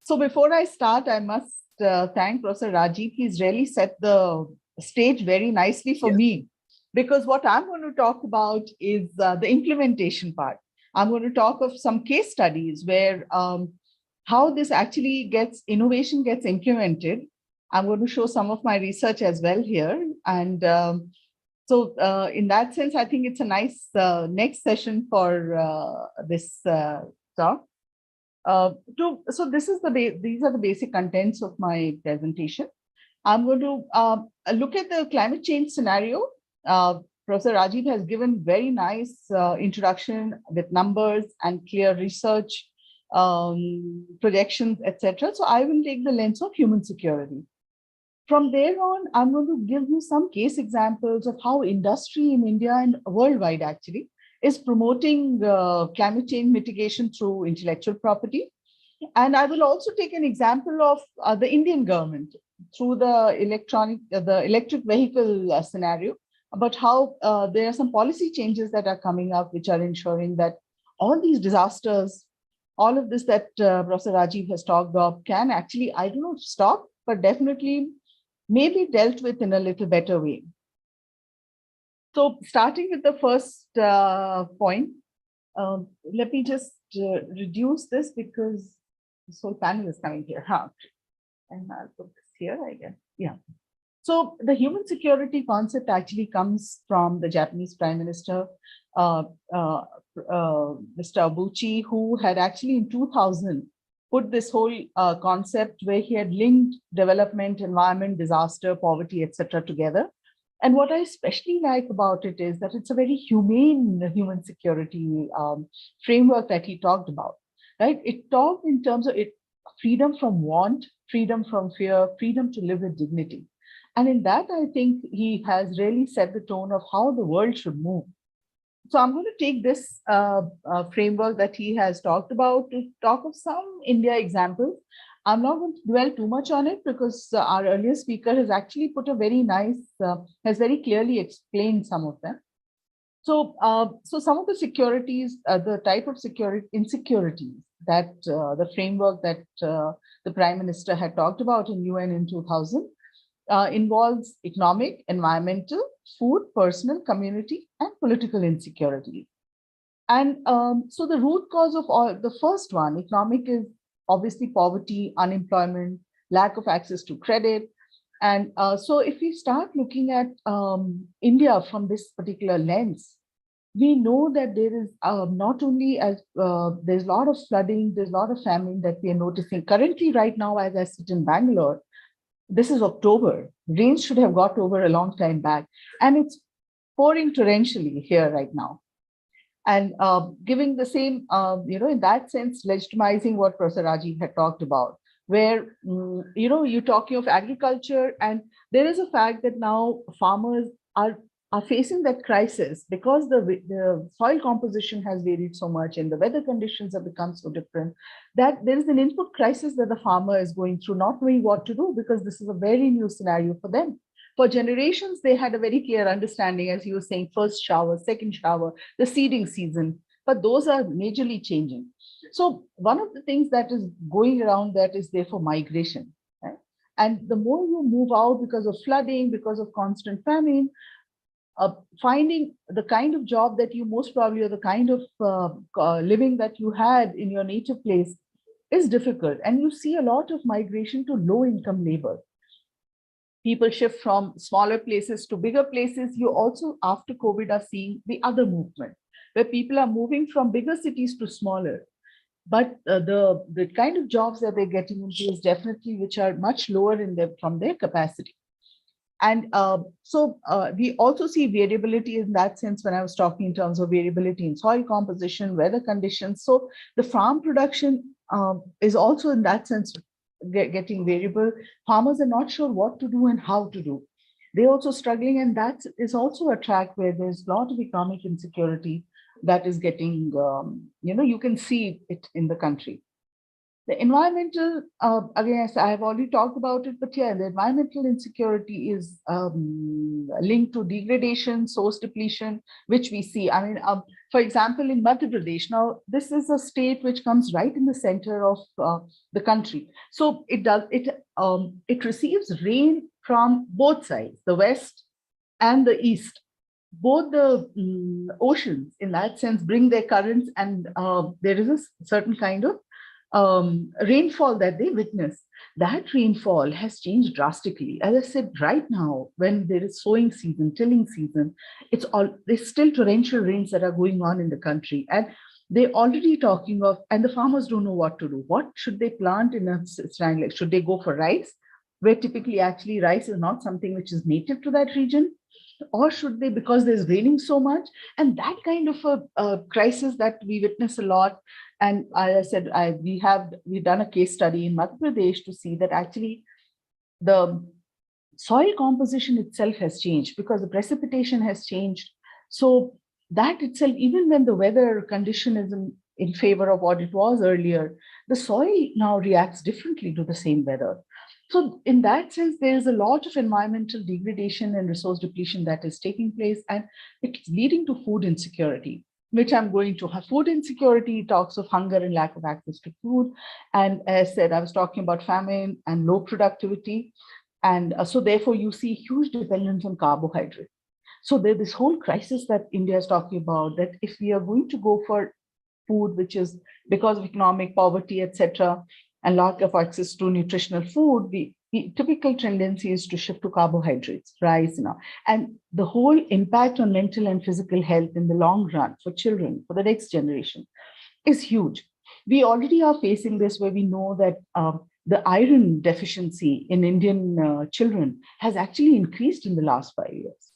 so before I start, I must thank Professor Rajiv. He's really set the stage very nicely for me. Because what I'm going to talk about is the implementation part. I'm going to talk of some case studies where how this actually innovation gets implemented. I'm going to show some of my research as well here. And so in that sense, I think it's a nice next session for this talk. So these are the basic contents of my presentation. I'm going to look at the climate change scenario. Professor Rajiv has given very nice introduction with numbers and clear research, projections, etc. So I will take the lens of human security. From there on, I'm going to give you some case examples of how industry in India and worldwide actually is promoting climate change mitigation through intellectual property. And I will also take an example of the Indian government through the electric vehicle scenario, about how there are some policy changes that are coming up, which are ensuring that all these disasters, all of this that Professor Rajiv has talked about can actually, I don't know, stop, but definitely maybe dealt with in a little better way. So starting with the first point, let me just reduce this because this whole panel is coming here. And I'll put this here, I guess. Yeah. So the human security concept actually comes from the Japanese Prime Minister, Mr. Abuchi, who had actually in 2000 put this whole concept where he had linked development, environment, disaster, poverty, etc. together. And what I especially like about it is that it's a very humane human security framework that he talked about, right? It talked in terms of freedom from want, freedom from fear, freedom to live with dignity. And in that, I think he has really set the tone of how the world should move. So I'm going to take this framework that he has talked about to talk of some India examples. I'm not going to dwell too much on it because our earlier speaker has actually put a very nice, has very clearly explained some of them. So, so some of the securities, the type of insecurities that the framework that the Prime Minister had talked about in UN in 2000 involves economic, environmental, food, personal, community, and political insecurity. And so the root cause of all, the first one, economic, is obviously poverty, unemployment, lack of access to credit. And so if we start looking at India from this particular lens, we know that there is not only as there's a lot of flooding, there's a lot of famine that we are noticing. Currently, right now, as I sit in Bangalore, this is October. Rains should have got over a long time back. And it's pouring torrentially here right now. And giving the same, in that sense, legitimizing what Professor Rajiv had talked about, where, you're talking of agriculture, and there is a fact that now farmers are facing that crisis because the soil composition has varied so much and the weather conditions have become so different that there is an input crisis that the farmer is going through, not knowing what to do because this is a very new scenario for them. For generations, they had a very clear understanding, as you were saying, first shower, second shower, the seeding season, but those are majorly changing. So one of the things that is going around that is therefore migration. Right? And the more you move out because of flooding, because of constant famine, finding the kind of job that you most probably, or the kind of living that you had in your native place is difficult. And you see a lot of migration to low income labor. People shift from smaller places to bigger places. You also, after COVID, are seeing the other movement, where people are moving from bigger cities to smaller. But the kind of jobs that they're getting into is definitely which are much lower from their capacity. And so we also see variability in that sense when I was talking in terms of variability in soil composition, weather conditions. So the farm production is also in that sense getting variable. Farmers are not sure what to do and how to do. They're also struggling, and that is also a track where there's a lot of economic insecurity that is getting, you can see it in the country. The environmental, again, I have already talked about it, but yeah, the environmental insecurity is linked to degradation, source depletion, which we see. I mean, for example, in Madhya Pradesh, now this is a state which comes right in the center of the country. So it receives rain from both sides, the west and the east. Both the oceans, in that sense, bring their currents, and there is a certain kind of rainfall that they witness. That rainfall has changed drastically. As I said, right now, when there is sowing season, tilling season, there's still torrential rains that are going on in the country. And they're already talking of, and the farmers don't know what to do. What should they plant in a stand? Like, should they go for rice, where typically actually rice is not something which is native to that region? Or should they, because there's raining so much? And that kind of a crisis that we witness a lot. And as I said, we've done a case study in Madhya Pradesh to see that actually the soil composition itself has changed because the precipitation has changed. So that itself, even when the weather condition is in favor of what it was earlier, the soil now reacts differently to the same weather. So in that sense, there is a lot of environmental degradation and resource depletion that is taking place, and it's leading to food insecurity, which I'm going to have. Food insecurity talks of hunger and lack of access to food. And as I said, I was talking about famine and low productivity. And so therefore you see huge dependence on carbohydrate. So there's this whole crisis that India is talking about, that if we are going to go for food, which is because of economic poverty, etc., and lack of access to nutritional food, the typical tendency is to shift to carbohydrates, rice now. And the whole impact on mental and physical health in the long run for children, for the next generation, is huge. We already are facing this, where we know that the iron deficiency in Indian children has actually increased in the last 5 years.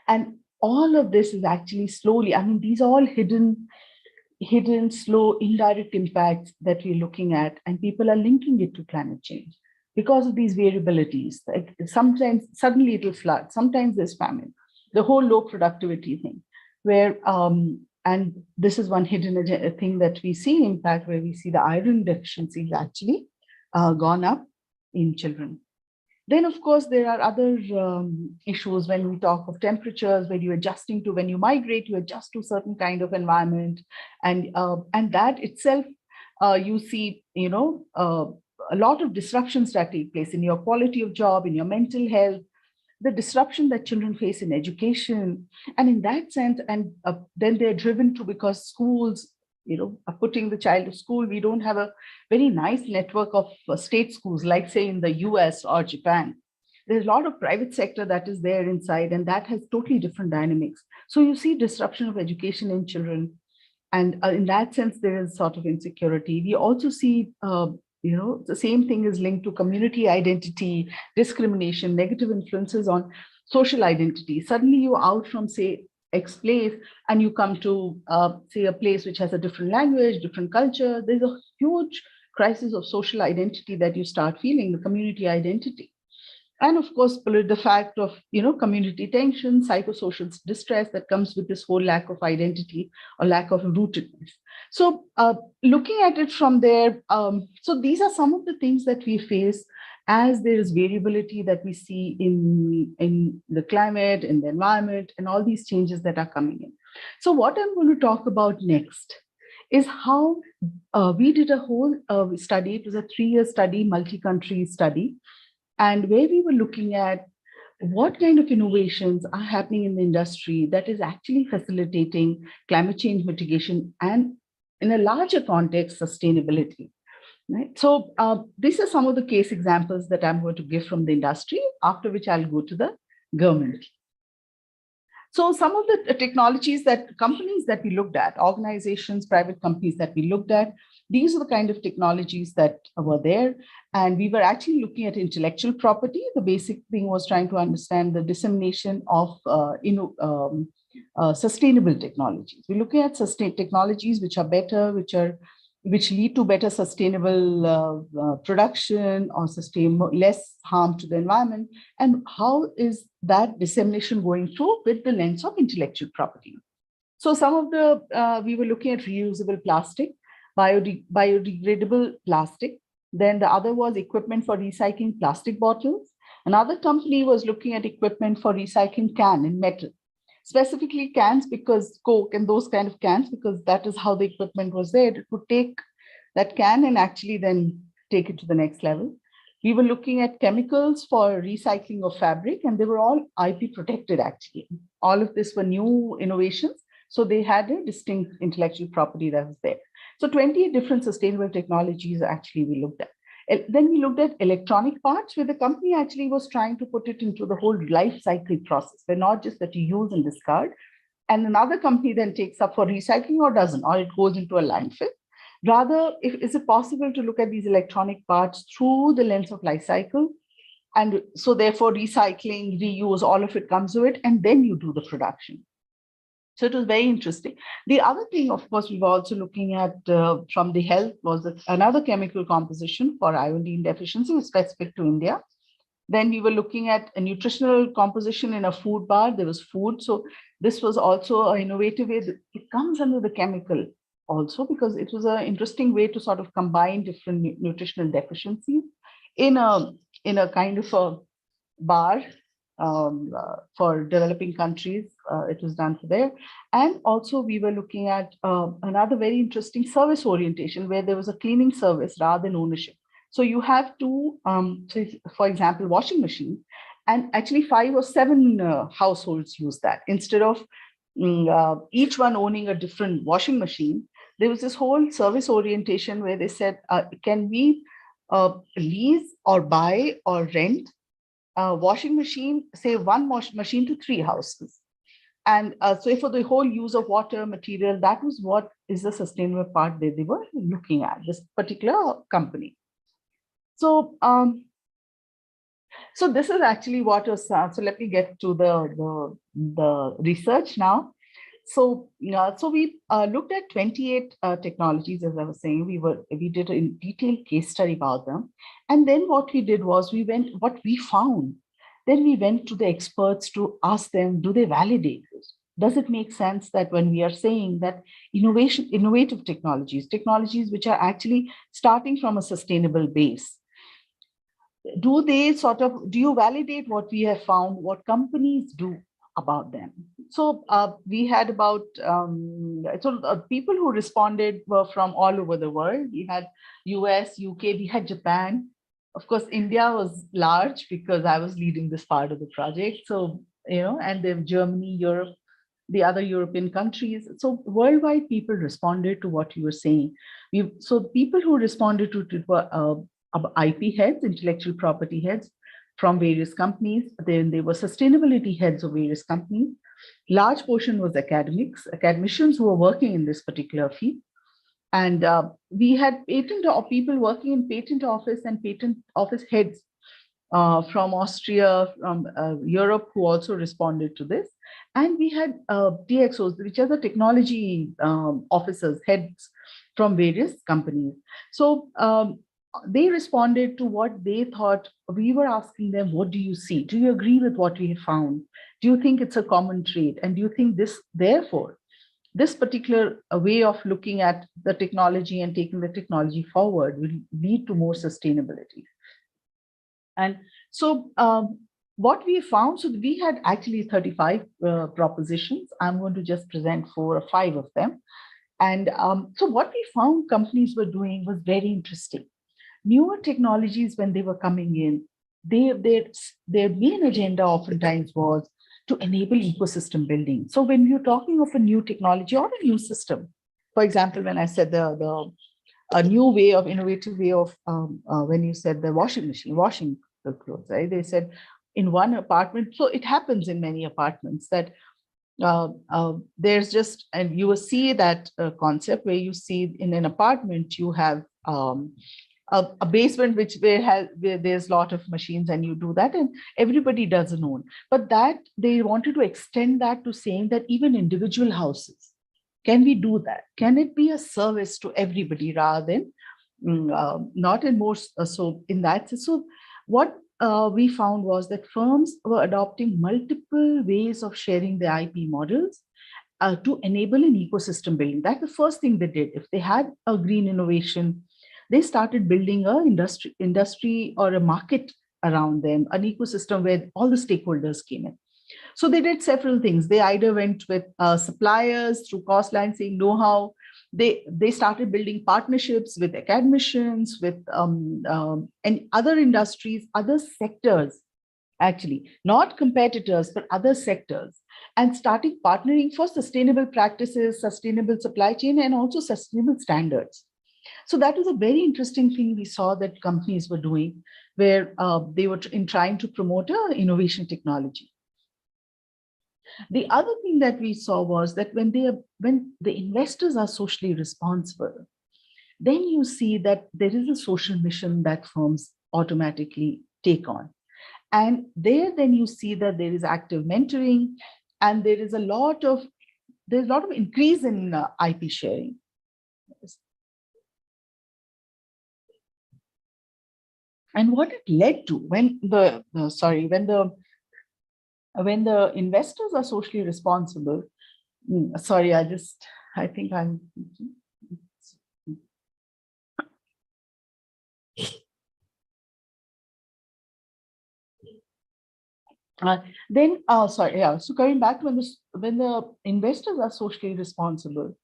And all of this is actually slowly, I mean, these are all hidden, slow, indirect impacts that we're looking at, and people are linking it to climate change because of these variabilities. Like sometimes suddenly it'll flood, sometimes there's famine, the whole low productivity thing, where and this is one hidden thing that we see impact, where we see the iron deficiency is actually gone up in children. Then, of course, there are other issues when we talk of temperatures, where you're adjusting to, when you migrate, you adjust to certain kind of environment. And that itself, you see, a lot of disruptions that take place in your quality of job, in your mental health, the disruption that children face in education. And in that sense, and then they're driven to, because schools, are putting the child to school. We don't have a very nice network of state schools, like say in the US or Japan. There's a lot of private sector that is there inside, and that has totally different dynamics. So you see disruption of education in children. And in that sense, there is sort of insecurity. We also see, the same thing is linked to community identity, discrimination, negative influences on social identity. Suddenly you're out from, say, X place, and you come to, say, a place which has a different language, different culture. There's a huge crisis of social identity that you start feeling, the community identity. And of course, the fact of, community tension, psychosocial distress that comes with this whole lack of identity or lack of rootedness. So looking at it from there, so these are some of the things that we face. as there is variability that we see in the climate, in the environment, and all these changes that are coming in. So what I'm going to talk about next is how we did a whole study. It was a 3-year study, multi-country study, and where we were looking at what kind of innovations are happening in the industry that is actually facilitating climate change mitigation and, in a larger context, sustainability. Right? So these are some of the case examples that I'm going to give from the industry, after which I'll go to the government. So some of the technologies that companies that we looked at, organizations, private companies that we looked at, these are the kind of technologies that were there. And we were actually looking at intellectual property. The basic thing was trying to understand the dissemination of sustainable technologies. We're looking at technologies which are better, which lead to better sustainable production or less harm to the environment, and how is that dissemination going through with the lens of intellectual property. So some of the, we were looking at reusable plastic, biodegradable plastic. Then the other was equipment for recycling plastic bottles. Another company was looking at equipment for recycling can in metal. Specifically cans, because Coke and those kind of cans, because that is how the equipment was there. It would take that can and actually then take it to the next level. We were looking at chemicals for recycling of fabric, and they were all IP protected actually. All of this were new innovations, so they had a distinct intellectual property that was there. So 28 different sustainable technologies actually we looked at. Then we looked at electronic parts, where the company actually was trying to put it into the whole life cycle process, where not just that you use and discard, and another company then takes up for recycling or doesn't, or it goes into a landfill. Rather, is it possible to look at these electronic parts through the lens of life cycle? And so therefore recycling, reuse, all of it comes to it, and then you do the production. So it was very interesting. The other thing, of course, we were also looking at from the health was another chemical composition for iodine deficiency specific to India. Then we were looking at a nutritional composition in a food bar. There was food. So this was also an innovative way. It comes under the chemical also, because it was an interesting way to sort of combine different nutritional deficiencies in a kind of a bar. For developing countries, it was done for there. And also we were looking at another very interesting service orientation, where there was a cleaning service rather than ownership. So you have to, so for example, washing machine, and actually 5 or 7 households use that. Instead of each one owning a different washing machine, there was this whole service orientation where they said, can we lease or buy or rent washing machine, say 1 washing machine to 3 houses. And so for the whole use of water, material, that was what is the sustainable part that they were looking at, this particular company. So, so this is actually what was, so let me get to the research now. So, so we looked at 28 technologies, as I was saying. We did a detailed case study about them, and then what we did was what we found. Then we went to the experts to ask them, do they validate this? Does it make sense that when we are saying that innovative technologies which are actually starting from a sustainable base, do you validate what we have found, what companies do about them? So we had about, people who responded were from all over the world. We had US, UK, we had Japan. Of course, India was large because I was leading this part of the project. So, and then Germany, Europe, the other European countries. So worldwide people responded to what you were saying. So people who responded to it were IP heads, intellectual property heads from various companies. Then there were sustainability heads of various companies. Large portion was academicians who were working in this particular field. And we had people working in patent office and patent office heads from Austria, from Europe, who also responded to this. And we had TXOs, which are the technology officers, heads from various companies. So they responded to what they thought. We were asking them, what do you see? Do you agree with what we have found? Do you think it's a common trait? And do you think therefore, this particular way of looking at the technology and taking the technology forward will lead to more sustainability? And so what we found, so we had actually 35 propositions. I'm going to just present 4 or 5 of them. And so what we found companies were doing was very interesting. Newer technologies, when they were coming in, their main agenda oftentimes was to enable ecosystem building. So when you're talking of a new technology or a new system, for example, when I said a new way of innovative way of when you said the washing machine, washing the clothes, right? They said in one apartment, so it happens in many apartments that there's just, and you will see that concept where you see in an apartment, you have a basement where there's a lot of machines and you do that and everybody doesn't own. But that they wanted to extend that to saying that even individual houses, can we do that? Can it be a service to everybody rather than not in more, so in that sense. So what we found was that firms were adopting multiple ways of sharing their IP models to enable an ecosystem building. That's the first thing they did. If they had a green innovation, they started building a industry or a market around them, an ecosystem where all the stakeholders came in. So they did several things. They either went with suppliers through cost line, saying know-how. They started building partnerships with academicians, with and other industries, other sectors, actually, not competitors, but other sectors, and starting partnering for sustainable practices, sustainable supply chain, and also sustainable standards. So that was a very interesting thing we saw that companies were doing, where they were trying to promote innovation technology. The other thing that we saw was that when the investors are socially responsible, then you see that there is a social mission that firms automatically take on. And then you see that there is active mentoring, and there is a lot of increase in IP sharing. And what it led to when the investors are socially responsible, sorry, I think I'm. So coming back to when the investors are socially responsible,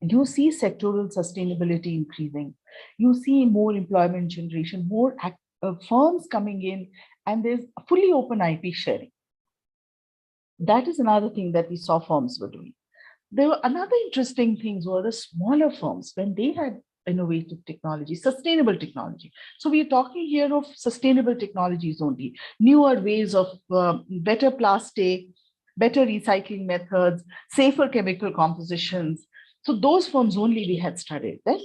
you see sectoral sustainability increasing. You see more employment generation, more firms coming in, and there's fully open IP sharing. That is another thing that we saw firms were doing. There were another interesting things were the smaller firms when they had innovative technology, sustainable technology. So we are talking here of sustainable technologies only, newer ways of better plastic, better recycling methods, safer chemical compositions. So those firms only we had studied. Then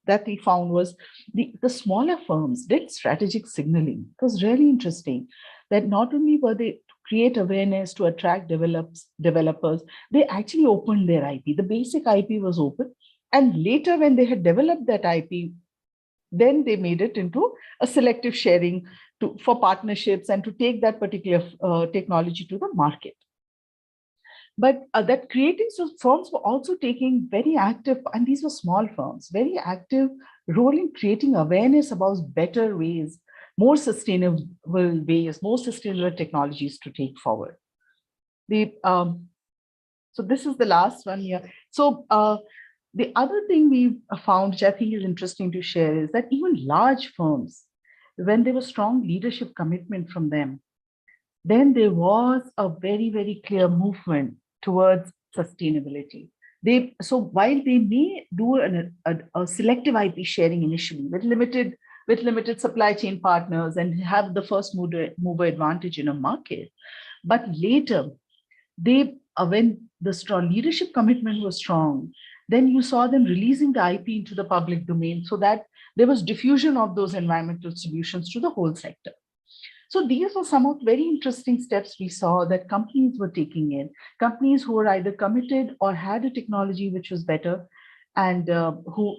that we found was the smaller firms did strategic signaling. It was really interesting that not only were they create awareness to attract developers, they actually opened their IP. The basic IP was open. And later when they had developed that IP, then they made it into a selective sharing for partnerships and to take that particular technology to the market. But that creating, so firms were also taking very active, and these were small firms, very active role in creating awareness about better ways, more sustainable ways, more sustainable technologies to take forward. So this is the last one here. So the other thing we found, which I think is interesting to share, is that even large firms, when there was strong leadership commitment from them, then there was a very, very clear movement towards sustainability. So while they may do a selective IP sharing initially with limited supply chain partners and have the first mover advantage in a market, but later when the strong leadership commitment was strong, then you saw them releasing the IP into the public domain so that there was diffusion of those environmental solutions to the whole sector. So these were some of very interesting steps we saw that companies were taking in, companies who were either committed or had a technology which was better and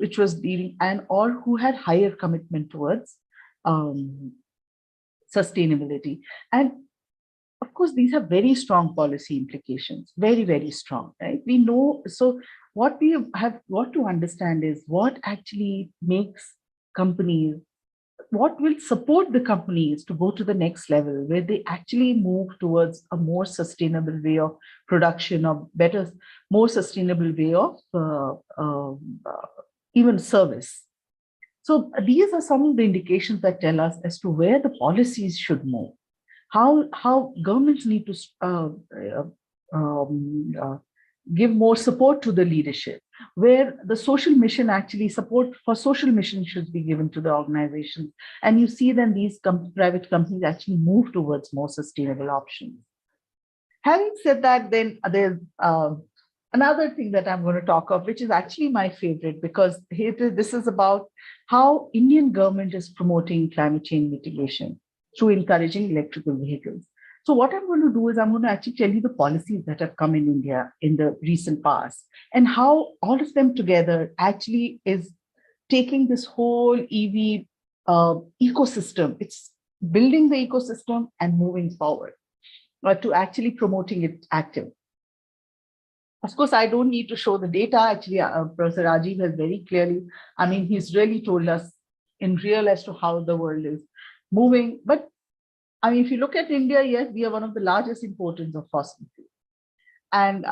which was dealing or who had higher commitment towards sustainability. And of course, these have very strong policy implications, very, very strong, right? We know, so what we have got to understand is what actually makes companies, what will support the companies to go to the next level, where they actually move towards a more sustainable way of production, or better, more sustainable way of even service. So these are some of the indications that tell us as to where the policies should move, how governments need to give more support to the leadership, where the social mission, actually support for social mission should be given to the organizations. And you see then these private companies actually move towards more sustainable options. Having said that, then there's another thing that I'm going to talk of, which is actually my favorite, because this is about how Indian government is promoting climate change mitigation through encouraging electrical vehicles. So what I'm going to do is I'm going to actually tell you the policies that have come in India in the recent past, and how all of them together actually is taking this whole EV ecosystem. It's building the ecosystem and moving forward to actually promoting it active. Of course, I don't need to show the data. Actually, Professor Rajiv has very clearly, I mean, he's really told us in real as to how the world is moving. But I mean, if you look at India, yes, we are one of the largest importers of fossil fuel. And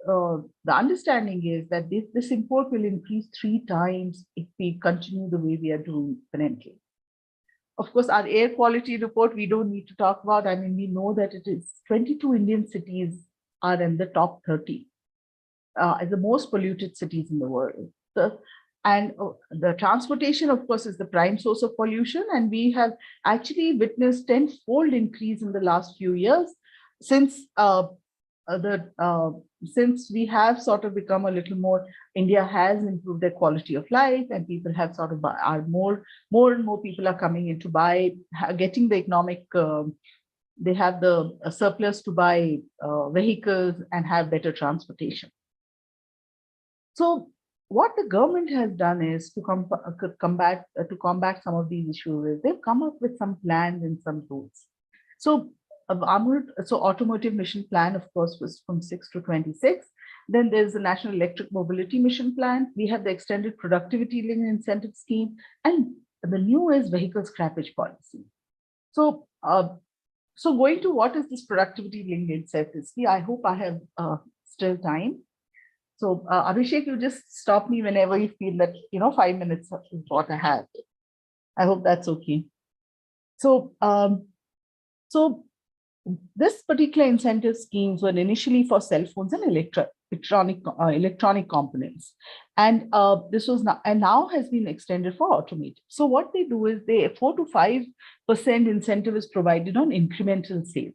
the understanding is that this import will increase 3 times if we continue the way we are doing currently. Of course, our air quality report, we don't need to talk about. I mean, we know that it is 22 Indian cities are in the top 30 as the most polluted cities in the world. And the transportation, of course, is the prime source of pollution. And we have actually witnessed 10-fold increase in the last few years since since we have sort of become a little more, India has improved their quality of life, and people have sort of more and more people are coming in to buy, getting the economic, they have the surplus to buy vehicles and have better transportation. So what the government has done is to combat some of these issues. They've come up with some plans and some rules. So automotive mission plan, of course, was from 6 to 26. Then there's the National Electric Mobility Mission Plan. We have the extended productivity linked incentive scheme, and the new is vehicle scrappage policy. So, so going to what is this productivity linked incentive scheme? I hope I have still time. So Abhishek, you just stop me whenever you feel that, 5 minutes is what I have. I hope that's okay. So, so this particular incentive schemes were initially for cell phones and electronic components, and this was now has been extended for automotive. So what they do is 4 to 5% incentive is provided on incremental sales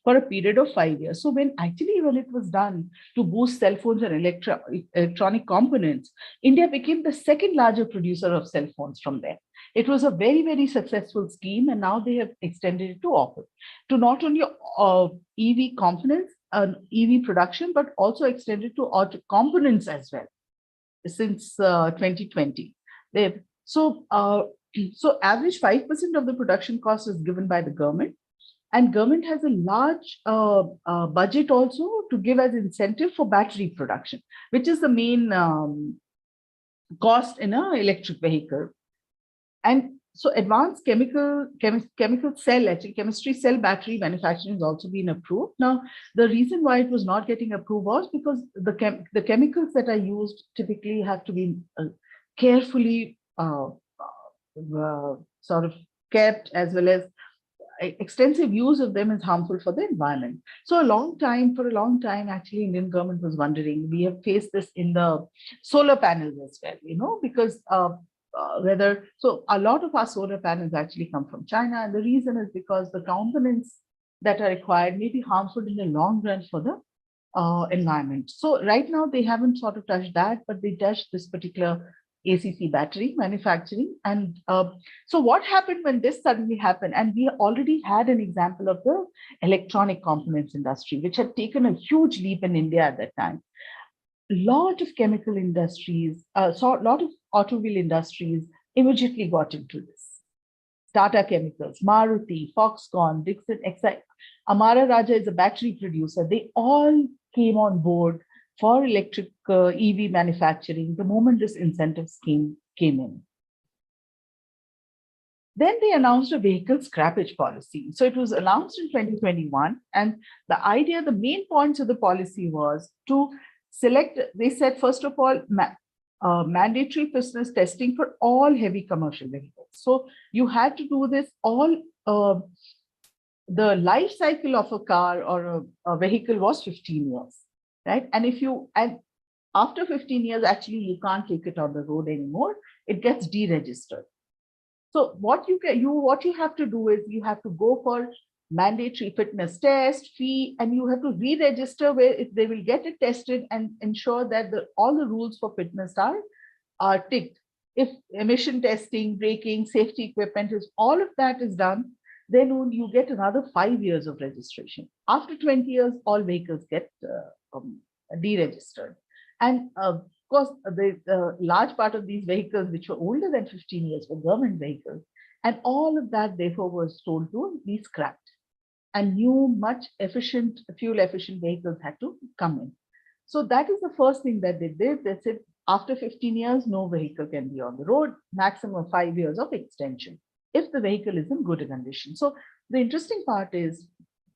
for a period of 5 years. So when it was done to boost cell phones and electronic components, India became the second largest producer of cell phones from there. It was a very, very successful scheme, and now they have extended it to not only EV components, EV production, but also extended to auto components as well since 2020. So average 5% of the production cost is given by the government. And government has a large budget also to give as incentive for battery production, which is the main cost in an electric vehicle. And so advanced chemical cell, actually chemistry cell battery manufacturing has also been approved. Now, the reason why it was not getting approved was because the chemicals that are used typically have to be carefully sort of kept, as well as extensive use of them is harmful for the environment. So for a long time, actually, Indian government was wondering. We have faced this in the solar panels as well, because so a lot of our solar panels actually come from China, and the reason is because the components that are required may be harmful in the long run for the environment. So right now they haven't sort of touched that, but they touched this particular ACC battery manufacturing. And so what happened when this suddenly happened, and we already had an example of the electronic components industry, which had taken a huge leap in India at that time. A lot of chemical industries, a lot of automobile industries immediately got into this. Tata Chemicals, Maruti, Foxconn, Dixon, Exide, Amara Raja is a battery producer. They all came on board for electric EV manufacturing the moment this incentive scheme came in. Then they announced a vehicle scrappage policy. So it was announced in 2021. And the idea, the main points of the policy was to select, they said, first of all, mandatory fitness testing for all heavy commercial vehicles. So you had to do this all, the life cycle of a car or a vehicle was 15 years, right? And after 15 years, actually, you can't take it on the road anymore. It gets deregistered. So what you have to do is you have to go for mandatory fitness test fee, and you have to re-register where if they will get it tested and ensure that all the rules for fitness are ticked. If emission testing, braking, safety equipment all of that is done, then you get another 5 years of registration. After 20 years, all vehicles get deregistered. And of course, the large part of these vehicles, which were older than 15 years, were government vehicles. And all of that, therefore, was told to be scrapped. And new, much efficient, fuel-efficient vehicles had to come in. So that is the first thing that they did. They said, after 15 years, no vehicle can be on the road, maximum 5 years of extension, if the vehicle is in good condition. So the interesting part is,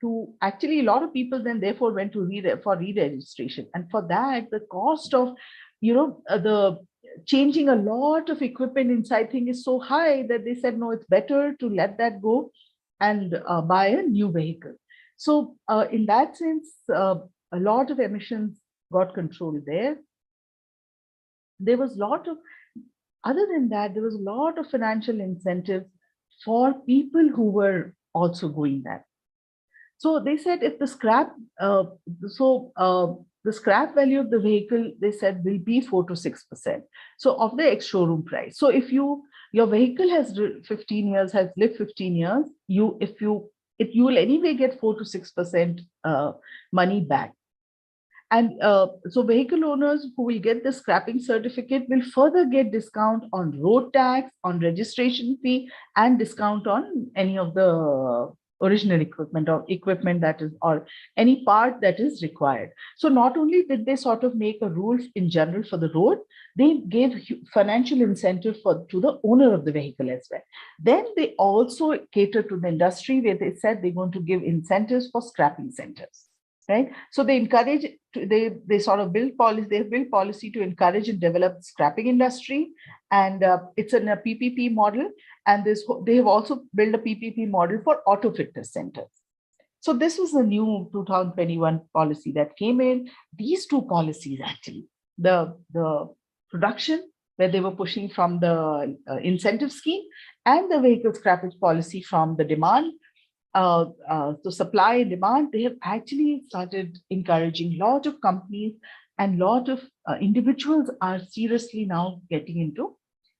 a lot of people then therefore went to re-registration. And for that, the cost of, the changing a lot of equipment inside thing is so high that they said, no, it's better to let that go and buy a new vehicle. So in that sense, a lot of emissions got controlled there. There was other than that, there was a lot of financial incentives for people who were also going that. So they said if the scrap, the scrap value of the vehicle, they said, will be 4 to 6%. So of the ex-showroom price. So if your vehicle has lived 15 years, you will anyway get 4 to 6% money back. And so vehicle owners who will get the scrapping certificate will further get discount on road tax, on registration fee, and discount on any of the original equipment or equipment that is, or any part that is required. So not only did they sort of make a rule in general for the road, they gave financial incentive to the owner of the vehicle as well. Then they also catered to the industry where they said they're going to give incentives for scrapping centers. Right. So they encourage, they sort of build policy, they build policy to encourage and develop the scrapping industry. And it's in a PPP model. And they have also built a PPP model for auto fitness centers. So this was the new 2021 policy that came in. These two policies, actually, the production, where they were pushing from the incentive scheme, and the vehicle scrappage policy from the demand, so supply and demand, they have actually started encouraging a lot of companies, and a lot of individuals are seriously now getting into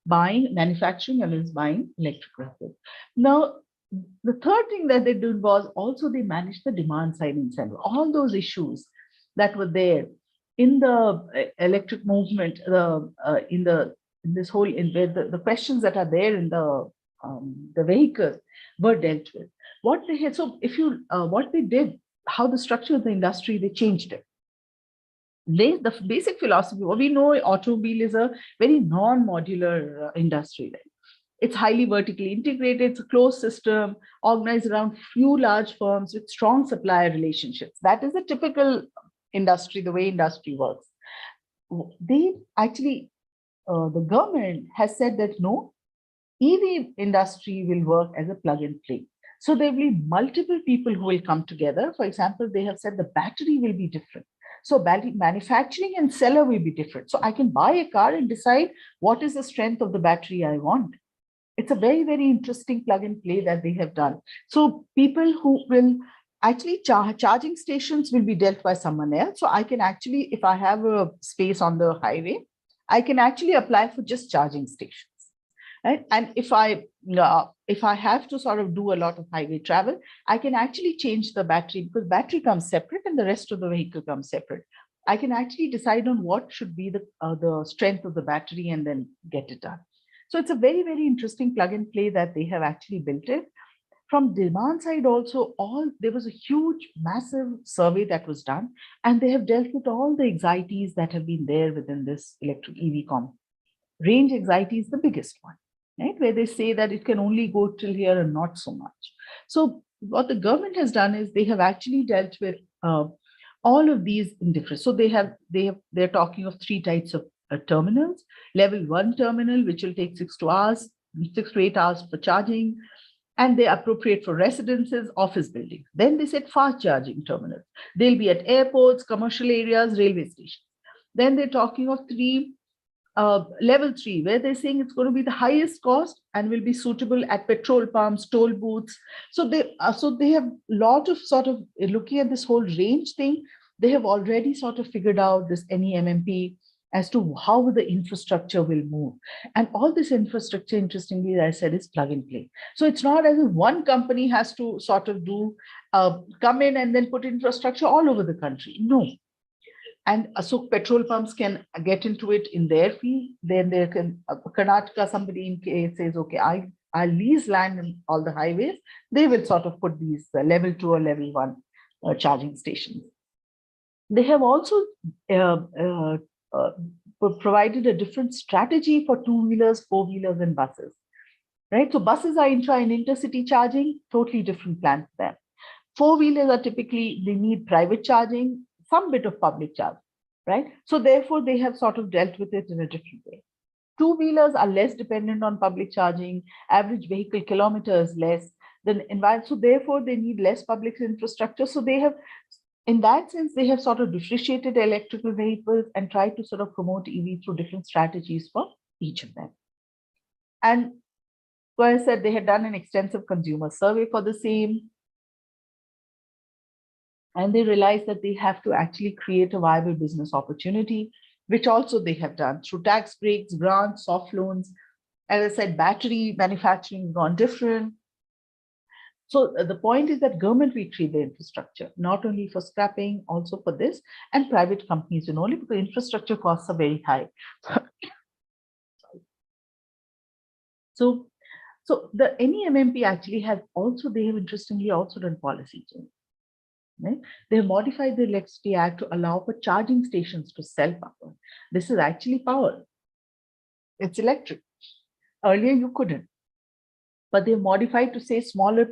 manufacturing and buying electric vehicles. Now, the third thing that they did was also they managed the demand side incentive. All those issues that were there in the electric movement, the questions that are there in the vehicles were dealt with. What they had, so if you, what they did, how the structure of the industry, they changed it. The basic philosophy, we know automobile is a very non-modular industry. Right? It's highly vertically integrated. It's a closed system organized around few large firms with strong supplier relationships. That is a typical industry, the way industry works. They actually, the government has said that no, EV industry will work as a plug and play. So there will be multiple people who will come together. For example, they have said the battery will be different. So manufacturing and seller will be different. So I can buy a car and decide what is the strength of the battery I want. It's a very, very interesting plug and play that they have done. So people who will actually charging stations will be dealt by someone else. So I can actually, if I have a space on the highway, I can actually apply for just charging stations. Right? And if I have to sort of do a lot of highway travel, I can actually change the battery, because battery comes separate and the rest of the vehicle comes separate. I can actually decide on what should be the strength of the battery and then get it done. So it's a very, very interesting plug and play that they have actually built it. From demand side also, there was a huge, massive survey that was done, and they have dealt with all the anxieties that have been there within this electric EV Range anxiety is the biggest one. right? Where they say that it can only go till here and not so much. So what the government has done is they have actually dealt with all of these in different. So they're talking of 3 types of terminals. Level 1 terminal, which will take 6 to 8 hours for charging, and they're appropriate for residences, office buildings. Then they said fast charging terminals. They'll be at airports, commercial areas, railway stations. Then they're talking of level 3, where they're saying it's going to be the highest cost and will be suitable at petrol pumps, toll booths. So they have a lot of sort of looking at this whole range thing. They have already sort of figured out this NEMMP as to how the infrastructure will move. And all this infrastructure, interestingly, as I said, is plug and play. So it's not as if one company has to sort of come in and then put infrastructure all over the country. No. And so petrol pumps can get into it in their field. Then there can, Karnataka, somebody in case says, okay, I lease land in all the highways. They will sort of put these level 2 or level 1 charging stations. They have also provided a different strategy for 2-wheelers, 4-wheelers, and buses, right? So buses are intra and intercity charging, totally different plan for them. 4-wheelers are typically, they need private charging, some bit of public charge, right? So therefore, they have sort of dealt with it in a different way. 2-wheelers are less dependent on public charging, average vehicle kilometers less than environment. So therefore, they need less public infrastructure. So they have, in that sense, they have sort of differentiated electrical vehicles and tried to sort of promote EV through different strategies for each of them. And like I said, they had done an extensive consumer survey for the same. And they realized that they have to actually create a viable business opportunity, which also they have done through tax breaks, grants, soft loans. As I said, battery manufacturing has gone different. So the point is that government will treat the infrastructure, not only for scrapping, also for this, and private companies, only because infrastructure costs are very high. So the NEMMP actually has also, they have interestingly also done policy change. Right? They have modified the Electricity Act to allow for charging stations to sell power. This is actually power. It's electric. Earlier you couldn't. But they've modified to say smaller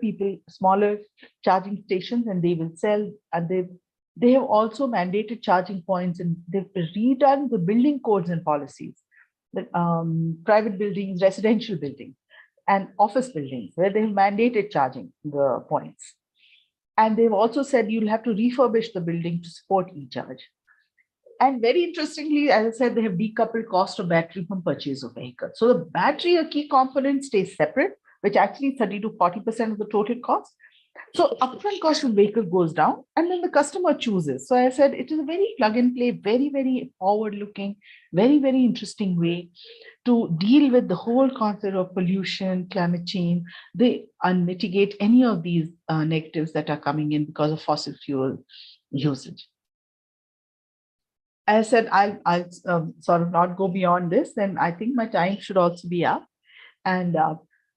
charging stations, and they will sell. And they have also mandated charging points, and they've redone the building codes and policies. The private buildings, residential buildings, and office buildings, where they have mandated charging the points. And they've also said you'll have to refurbish the building to support e-charge. And very interestingly, as I said, they have decoupled cost of battery from purchase of vehicle. So the battery, a key component, stays separate, which actually is 30 to 40% of the total cost. So upfront cost of vehicle goes down, and then the customer chooses. So I said it is a very plug and play, very, very forward-looking, very, very interesting way to deal with the whole concept of pollution, climate change, and mitigate any of these negatives that are coming in because of fossil fuel usage. As I said, I'll sort of not go beyond this, then I think my time should also be up. And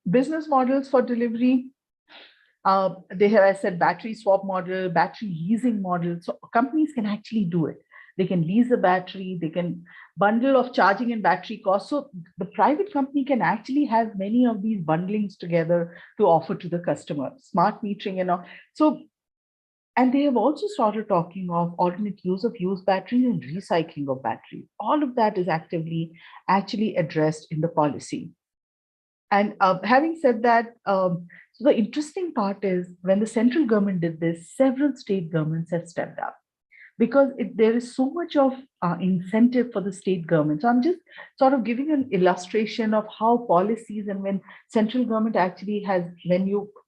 business models for delivery, they have, I said, battery swap model, battery leasing model. So companies can actually do it. They can lease a battery, they can bundle of charging and battery costs. So the private company can actually have many of these bundlings together to offer to the customer, smart metering and all. So, and they have also started talking of alternate use of used batteries and recycling of batteries. All of that is actively actually addressed in the policy. And having said that, so the interesting part is when the central government did this, several state governments have stepped up, because there is so much of incentive for the state government. So I'm just sort of giving an illustration of how policies, and when central government actually has,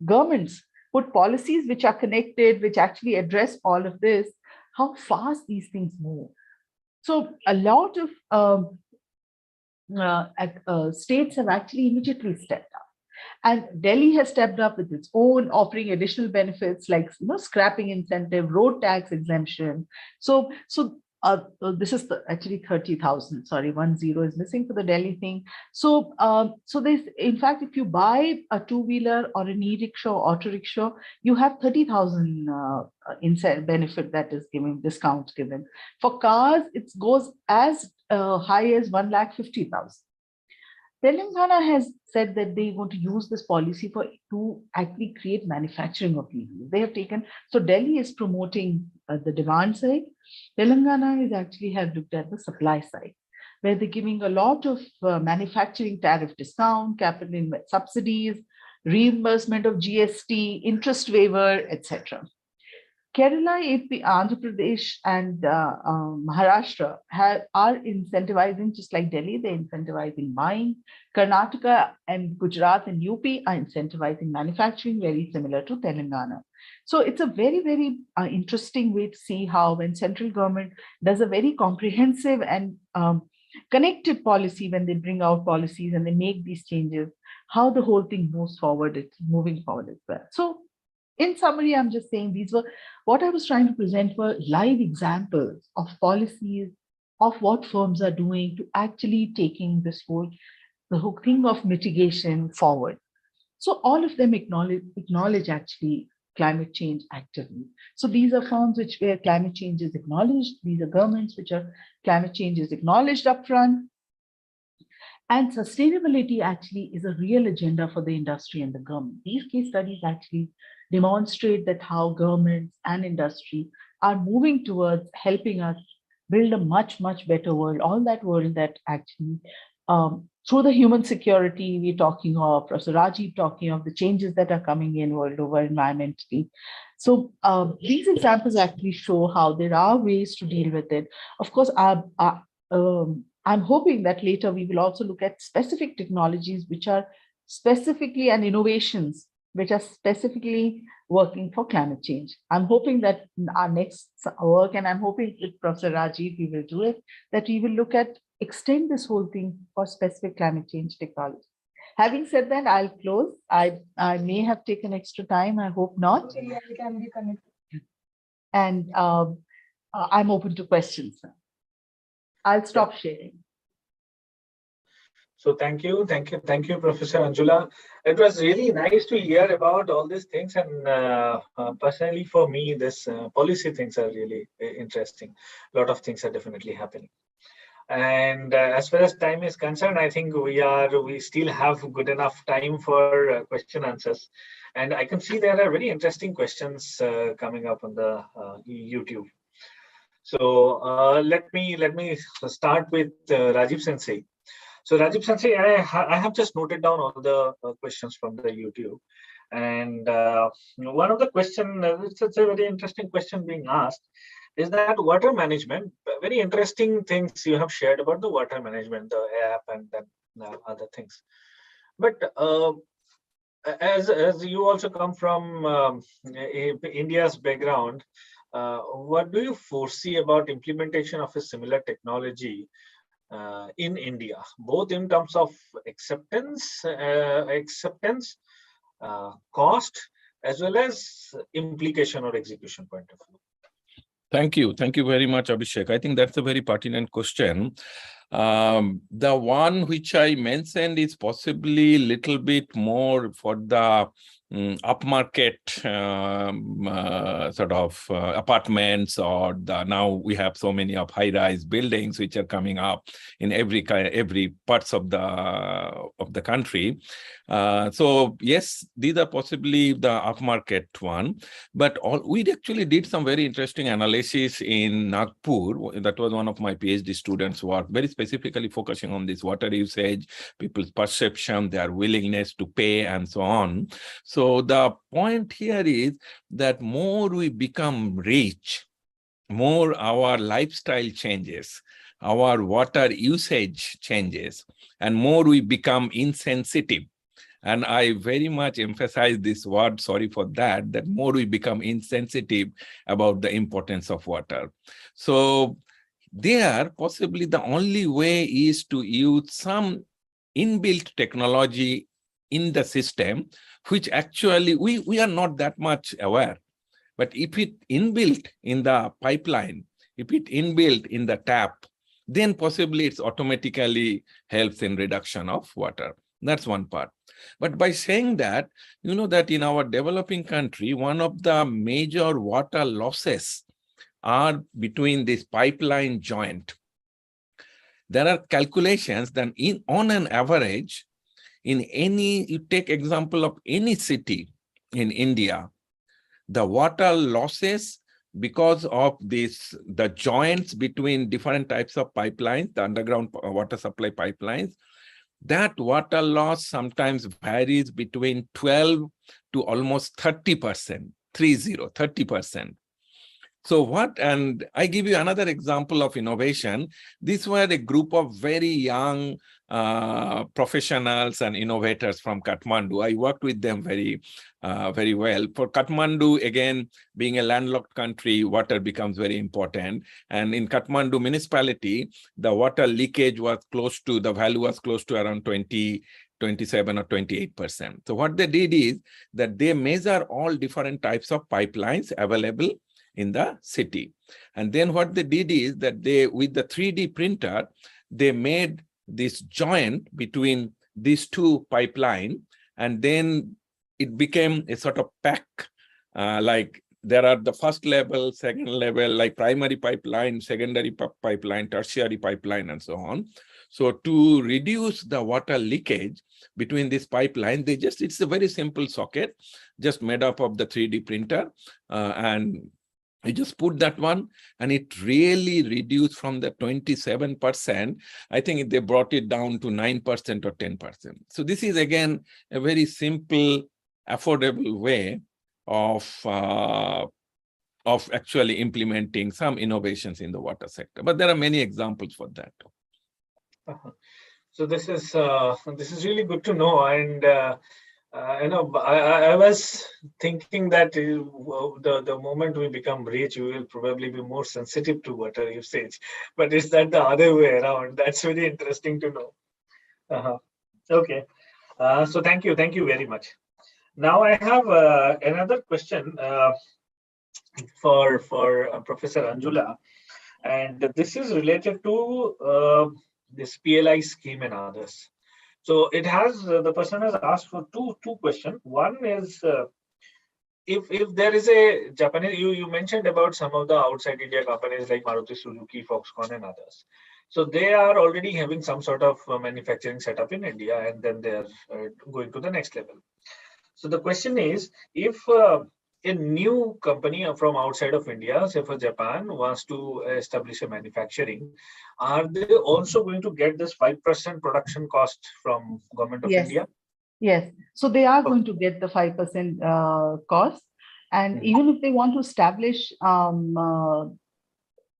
governments put policies which are connected, which actually address all of this, how fast these things move. So a lot of states have actually immediately stepped up. And Delhi has stepped up with its own, offering additional benefits like scrapping incentive, road tax exemption. So this is actually 30,000. Sorry, 10 is missing for the Delhi thing. So there's, in fact, if you buy a 2-wheeler or an e-rickshaw or auto rickshaw, you have 30,000 benefit that is given, discounts given. For cars, it goes as high as 1,50,000. Telangana has said that they want to use this policy to actually create manufacturing of EVs. They have taken, so Delhi is promoting the demand side. Telangana is actually have looked at the supply side, where they're giving a lot of manufacturing tariff discount, capital subsidies, reimbursement of GST, interest waiver, etc. Kerala, AP, Andhra Pradesh, and Maharashtra are incentivizing, just like Delhi, they're incentivizing buying. Karnataka and Gujarat and UP are incentivizing manufacturing, very similar to Telangana. So it's a very, very interesting way to see how when central government does a very comprehensive and connected policy, when they bring out policies and they make these changes, how the whole thing moves forward, it's moving forward as well. So in summary, I'm just saying these were what I was trying to present were live examples of policies of what firms are doing to actually taking the whole thing of mitigation forward. So all of them acknowledge actually climate change actively. So these are firms where climate change is acknowledged. These are governments which are climate change is acknowledged upfront. And sustainability actually is a real agenda for the industry and the government. These case studies actually demonstrate that how governments and industry are moving towards helping us build a much, much better world. All that world that actually, through the human security we're talking of, Professor Rajiv talking of the changes that are coming in world over environmentally. So these examples actually show how there are ways to deal with it. Of course, I'm hoping that later we will also look at specific technologies which are specifically and innovations which are specifically working for climate change. I'm hoping that in our next work, and I'm hoping with Professor Rajiv, we will do it, that we will look at extend this whole thing for specific climate change technology. Having said that, I'll close. I may have taken extra time. I hope not. And I'm open to questions. I'll stop sharing. So thank you, Professor Anjula. It was really nice to hear about all these things, and personally for me, this policy things are really interesting. A lot of things are definitely happening. And as far as time is concerned, I think we still have good enough time for question answers. And I can see there are very interesting questions coming up on the YouTube. So let me start with Rajiv Sensei. So Rajiv Sensei, I have just noted down all the questions from the YouTube. And one of the questions, it's a very interesting question being asked, is that water management. Very interesting things you have shared about the water management, the app, and then other things. But as you also come from India's background, what do you foresee about implementation of a similar technology in India, both in terms of acceptance, cost, as well as implication or execution point of view? Thank you very much, Abhishek. I think that's a very pertinent question. The one which I mentioned is possibly a little bit more for the upmarket sort of apartments, or now we have so many of high-rise buildings which are coming up in every parts of the country. So yes, these are possibly the upmarket one, but we actually did some very interesting analysis in Nagpur. That was one of my PhD students' work, very specifically focusing on this water usage, people's perception, their willingness to pay, and so on. So the point here is that more we become rich, more our lifestyle changes, our water usage changes, and more we become insensitive. And I very much emphasize this word, sorry for that more we become insensitive about the importance of water. So there, possibly the only way is to use some inbuilt technology in the system, which actually we are not that much aware. But if it inbuilt in the pipeline, if it inbuilt in the tap, then possibly it's automatically helps in reduction of water. That's one part. But by saying that, you know that in our developing country, one of the major water losses are between this pipeline joint. there are calculations that on an average, you take example of any city in India, the water losses because of the joints between different types of pipelines, the underground water supply pipelines, that water loss sometimes varies between 12 to almost 30%, 30%. So and I give you another example of innovation. These were a group of very young professionals and innovators from Kathmandu. I worked with them very well. For Kathmandu, again, being a landlocked country, water becomes very important. And in Kathmandu municipality, the water leakage was the value was close to around 27 or 28%. So what they did is that they measure all different types of pipelines available in the city. And then what they did is that with the 3D printer, they made this joint between these two pipelines, and then it became a sort of pack, like there are the first level, second level, like primary pipeline, secondary pipeline, tertiary pipeline, and so on. So to reduce the water leakage between this pipeline, it's a very simple socket, just made up of the 3D printer, and you just put that one, and it really reduced from the 27%. I think they brought it down to 9% or 10%. So this is, again, a very simple, affordable way of actually implementing some innovations in the water sector. But there are many examples for that. So this is really good to know. And I was thinking that the moment we become rich, we will probably be more sensitive to water usage. But is that the other way around? That's very interesting to know. Okay. So thank you very much. Now I have another question for Professor Anjula, and this is related to this PLI scheme and others. So it has the person has asked for two questions. One is if there is a Japanese, you mentioned about some of the outside India companies like Maruti Suzuki, Foxconn, and others. So they are already having some sort of manufacturing setup in India, and then they are going to the next level. So the question is, if a new company from outside of India, say for Japan, wants to establish a manufacturing, are they also going to get this 5% production cost from government of India? Yes. So they are going to get the 5% cost. And even if they want to establish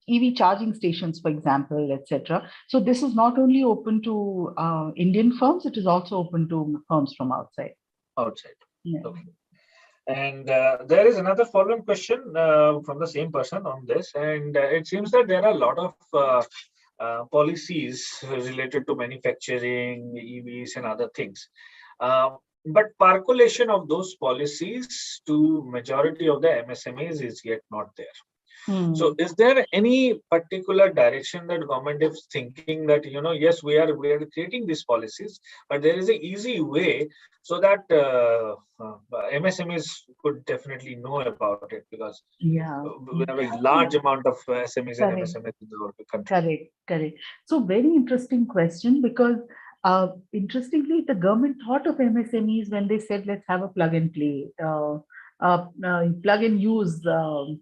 EV charging stations, for example, etc. So this is not only open to Indian firms, it is also open to firms from outside. Yeah. Okay. And there is another follow-up question from the same person on this, and it seems that there are a lot of policies related to manufacturing, EVs, and other things. But percolation of those policies to majority of the MSMEs is yet not there. So is there any particular direction that government is thinking that, yes, we are creating these policies, but there is an easy way so that MSMEs could definitely know about it, because we have a large amount of SMEs and MSMEs in the country. Correct. So very interesting question, because interestingly, the government thought of MSMEs when they said, let's have a plug and play, plug and use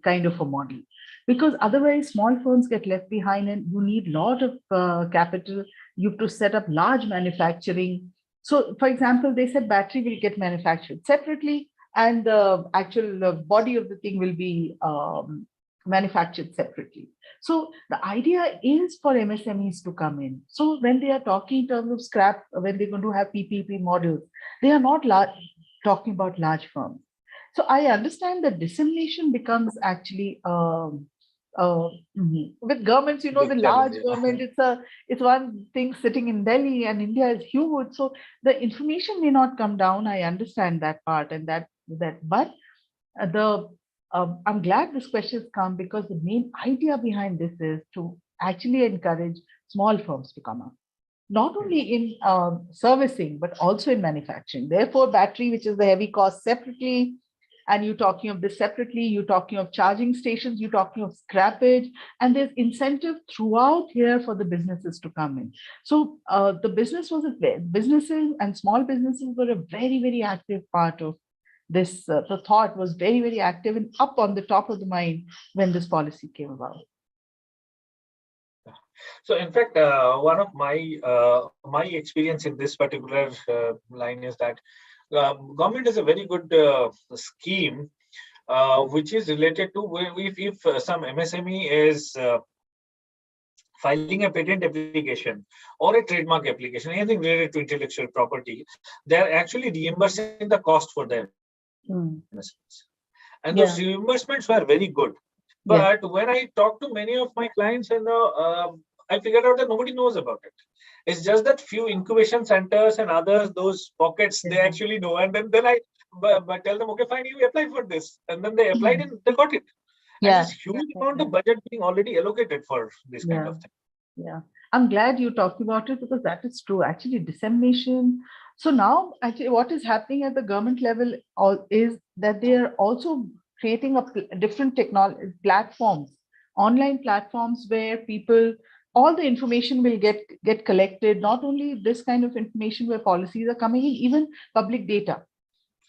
kind of a model. Because otherwise small firms get left behind and you need a lot of capital. You have to set up large manufacturing. So for example, they said battery will get manufactured separately and the actual body of the thing will be manufactured separately. So the idea is for MSMEs to come in. So when they are talking in terms of scrap, when they're going to have PPP models, they are not talking about large firms. So I understand that dissemination becomes actually with governments, the large government, it's one thing sitting in Delhi, and India is huge. So the information may not come down. I understand that part, and but I'm glad this question has come, because the main idea behind this is to actually encourage small firms to come up, not only in servicing, but also in manufacturing. Therefore, battery, which is the heavy cost, separately, and you're talking of this separately, you're talking of charging stations, you're talking of scrappage, and there's incentive throughout here for the businesses to come in. So the businesses and small businesses were a very, very active part of this. The thought was very, very active and up on the top of the mind when this policy came about. So in fact, one of my experience in this particular line is that government is a very good scheme, which is related to if some MSME is filing a patent application or a trademark application, anything related to intellectual property, they're actually reimbursing the cost for them. Investments. And those reimbursements were very good. But when I talk to many of my clients, I figured out that nobody knows about it. It's just that few incubation centers and others, those pockets, they actually know. And then I tell them, okay, fine, you apply for this. And then they applied and they got it. And there's huge amount of budget being already allocated for this kind of thing. Yeah, I'm glad you talked about it, because that is true. Actually, dissemination. So now, actually, what is happening at the government level is that they are also creating different technology platforms, online platforms, where people, all the information will get collected. Not only this kind of information where policies are coming in, even public data.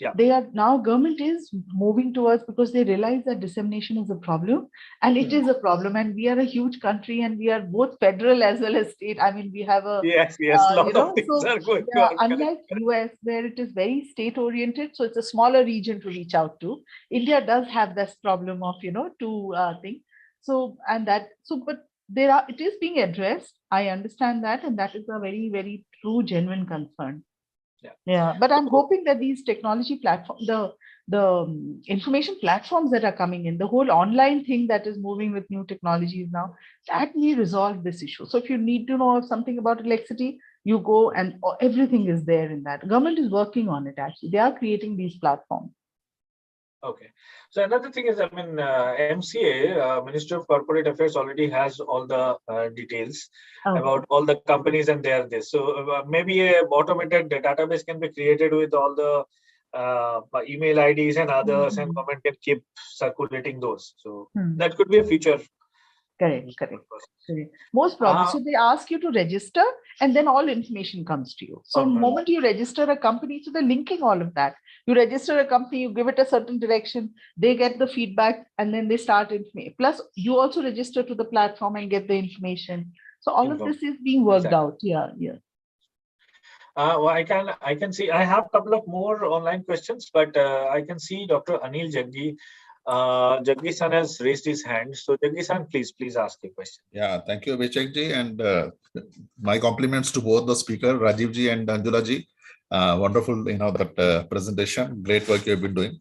Yeah. They are now, government is moving towards, because they realize that dissemination is a problem, and it is a problem. And we are a huge country, and we are both federal as well as state. I mean, we have a lot of things are going on. Unlike US, where it is very state oriented, so it's a smaller region to reach out to. India does have this problem of two things. So but it is being addressed. I understand that, and that is a very, very true, genuine concern. Yeah, but I'm hoping that these technology platforms, the information platforms that are coming in, the whole online thing that is moving with new technologies now, that may resolve this issue. So if you need to know something about electricity, you go and everything is there in that. Government is working on it, actually. They are creating these platforms. Okay. So another thing is, MCA, Ministry of Corporate Affairs, already has all the details about all the companies and their this. So maybe a automated database can be created with all the email IDs and others, and government can keep circulating those. So that could be a feature. Correct. Most probably. So they ask you to register, and then all information comes to you. So the moment you register a company, so they're linking all of that. You register a company, you give it a certain direction, they get the feedback, and then they start information. Plus, you also register to the platform and get the information. So all of this is being worked out. Yeah. Well, I can see, I have a couple of more online questions, but I can see Dr. Anil Jaggi. Jaggi-san has raised his hand. So Jaggi-san, please ask a question. Yeah, thank you, Abhishek-ji, and my compliments to both the speaker, Rajiv-ji and Anjula-ji. Wonderful, that presentation. Great work you have been doing.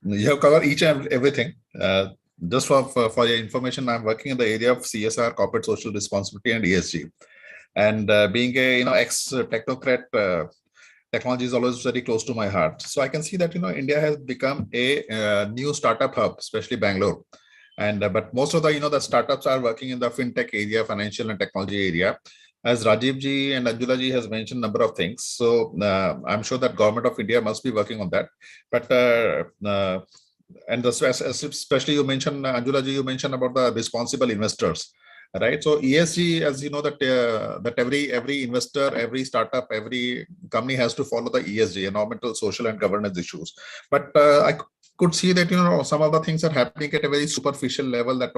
You have covered each and everything. Just for your information, I'm working in the area of CSR, corporate social responsibility, and ESG. And being a ex-technocrat, technology is always very close to my heart. So I can see that India has become a new startup hub, especially Bangalore. And but most of the startups are working in the fintech area, financial and technology area. As Rajiv ji and Anjula ji has mentioned a number of things. So I'm sure that government of India must be working on that. But especially you mentioned, Anjula ji, you mentioned about the responsible investors. Right. So ESG, as you know, that every investor, every startup, every company has to follow the ESG, environmental, social, and governance issues. But I could see that some of the things are happening at a very superficial level. That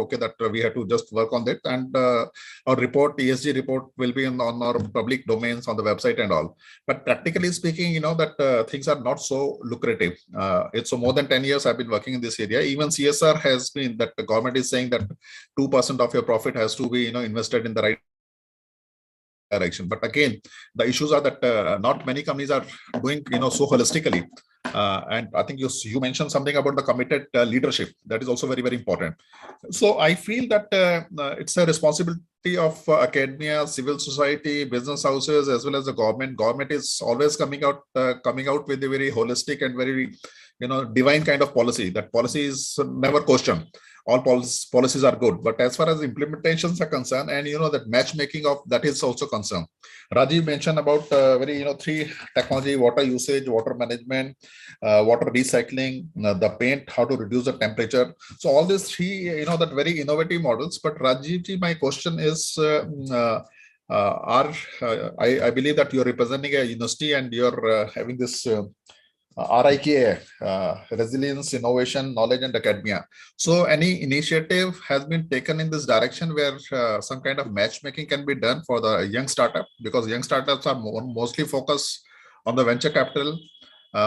we have to just work on that, and our ESG report will be on our public domains on the website and all. But practically speaking, that things are not so lucrative. It's so more than 10 years I've been working in this area. Even CSR has been that the government is saying that 2% of your profit has to be invested in the right direction. But again, the issues are that not many companies are doing so holistically. And I think you mentioned something about the committed leadership. That is also very, very important. So I feel that it's a responsibility of academia, civil society, business houses, as well as the government. Government is always coming out with a very holistic and very divine kind of policy. That policy is never questioned. all policies are good, but as far as implementations are concerned, and that matchmaking of that is also concerned. Rajiv mentioned about three technology: water usage, water management, water recycling, the paint, how to reduce the temperature. So all these three, that very innovative models. But Rajiv ji, my question is, I believe that you're representing a university and you're having this RIKA, resilience, innovation, knowledge, and academia. So any initiative has been taken in this direction where some kind of matchmaking can be done for the young startup, because young startups are mostly focused on the venture capital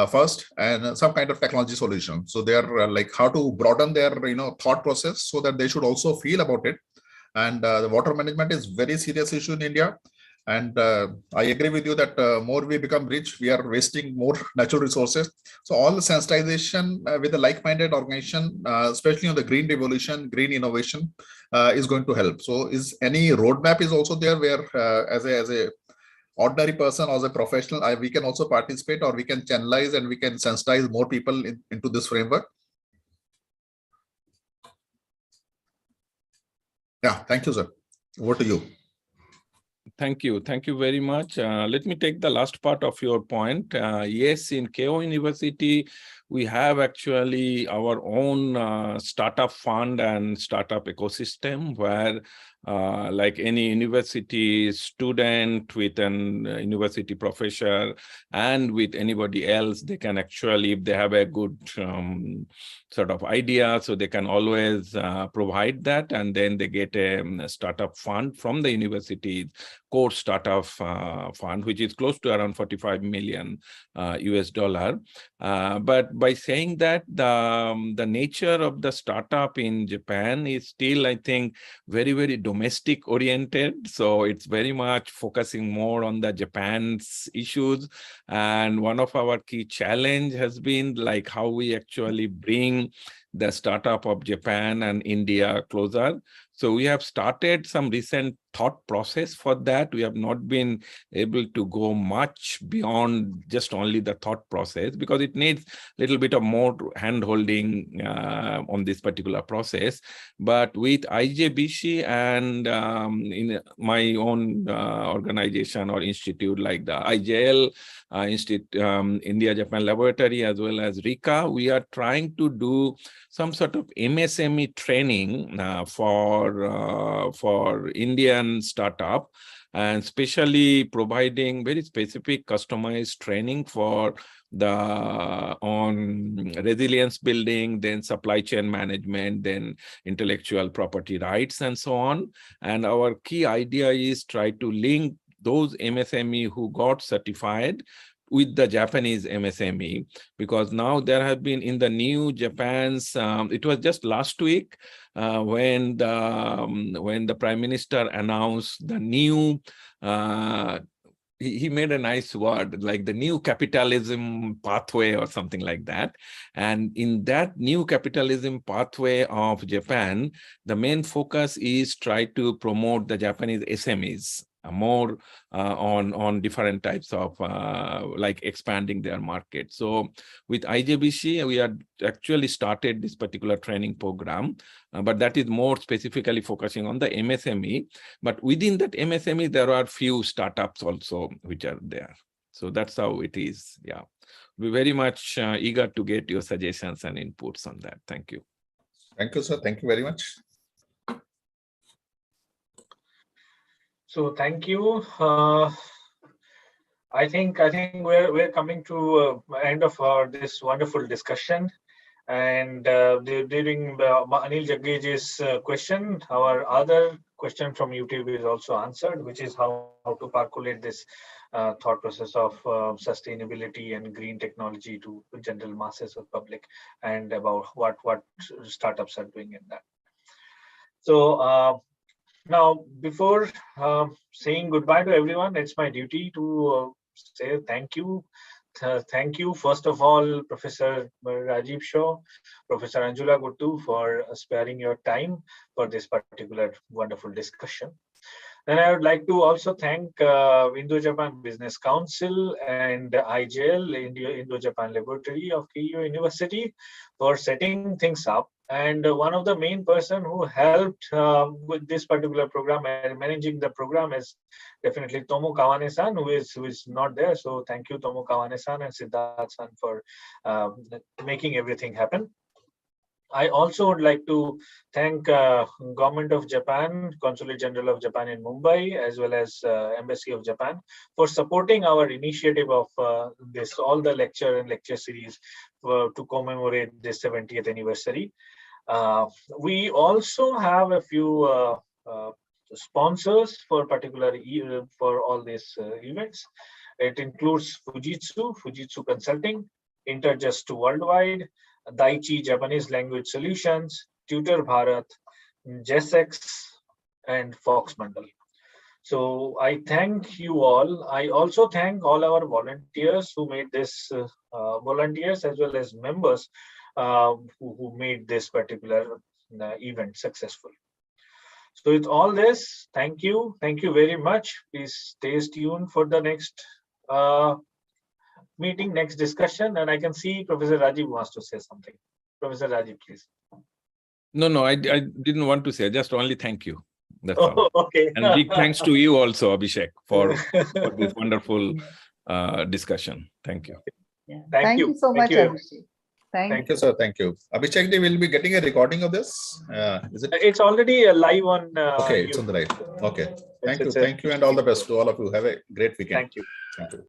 first and some kind of technology solution. So they are like how to broaden their thought process so that they should also feel about it. And the water management is very serious issue in India. And I agree with you that more we become rich, we are wasting more natural resources. So all the sensitization with a like-minded organization, especially on the green revolution, green innovation, is going to help. So is any roadmap is also there where as a ordinary person or as a professional, we can also participate, or we can channelize and we can sensitize more people into this framework? Yeah, thank you, sir. Over to you. Thank you. Thank you very much. Let me take the last part of your point. Yes, in KO University, we have actually our own startup fund and startup ecosystem where like any university student with an university professor and with anybody else, they can actually, if they have a good sort of idea, so they can always provide that, and then they get a startup fund from the university, core startup fund, which is close to around 45 million US dollar. But by saying that, the nature of the startup in Japan is still, I think, very, very domestic oriented. So it's very much focusing more on the Japan's issues. And one of our key challenge has been like how we actually bring the startup of Japan and India closer. So we have started some recent thought process for that. We have not been able to go much beyond just only the thought process because it needs a little bit of more hand-holding on this particular process. But with IJBC and in my own organization or institute like the IJL India-Japan Laboratory as well as RICA, we are trying to do some sort of MSME training for Indian startup, and especially providing very specific customized training for on resilience building, then supply chain management, then intellectual property rights, and so on. And our key idea is try to link those MSME who got certified with the Japanese MSME, because now there have been in the new Japan's, it was just last week when the Prime Minister announced the new, he made a nice word, like the new capitalism pathway or something like that. And in that new capitalism pathway of Japan, the main focus is try to promote the Japanese SMEs more on different types of like expanding their market. So with IJBC, we had actually started this particular training program, but that is more specifically focusing on the MSME. But within that MSME, there are few startups also which are there. So that's how it is. Yeah, we're very much eager to get your suggestions and inputs on that. Thank you. Thank you, sir. Thank you very much. So thank you. I think we're coming to end of this wonderful discussion, and during Anil Jaggeji's question, our other question from YouTube is also answered, which is how to percolate this thought process of sustainability and green technology to general masses of public, and about what startups are doing in that. So. Now, before saying goodbye to everyone, it's my duty to say thank you. Thank you, first of all, Professor Rajiv Shaw, Professor Anjula Guttu, for sparing your time for this particular wonderful discussion. Then I would like to also thank Indo-Japan Business Council and IJL, Indo-Japan Laboratory of Keio University, for setting things up And one of the main person who helped with this particular program and managing the program is definitely Tomo Kawane-san, who is not there. So thank you, Tomo Kawane-san and Siddharth-san, for making everything happen. I also would like to thank Government of Japan, Consulate General of Japan in Mumbai, as well as Embassy of Japan for supporting our initiative of all the lecture and lecture series to commemorate this 70th anniversary. We also have a few sponsors for for all these events. It includes Fujitsu Consulting, Interjust Worldwide, Daiichi Japanese Language Solutions, Tutor Bharat, JESEX, and Fox Mandal. So I thank you all. I also thank all our volunteers who made this, volunteers as well as members who made this particular event successful. So with all this, thank you very much. Please stay tuned for the next meeting, next discussion. And I can see Professor Rajiv wants to say something. Professor Rajiv, please. No, I didn't want to say, just only thank you. That's all. Okay. And big thanks to you also, Abhishek, for this wonderful discussion. Thank you. Yeah. Thank you. you so much, Abhishek. Thank you, sir. Thank you. Abhishek, we will be getting a recording of this. Is it? It's already live on. Okay, it's on the right. Okay. Thank you. Thank you, and all the best to all of you. Have a great weekend. Thank you. Thank you.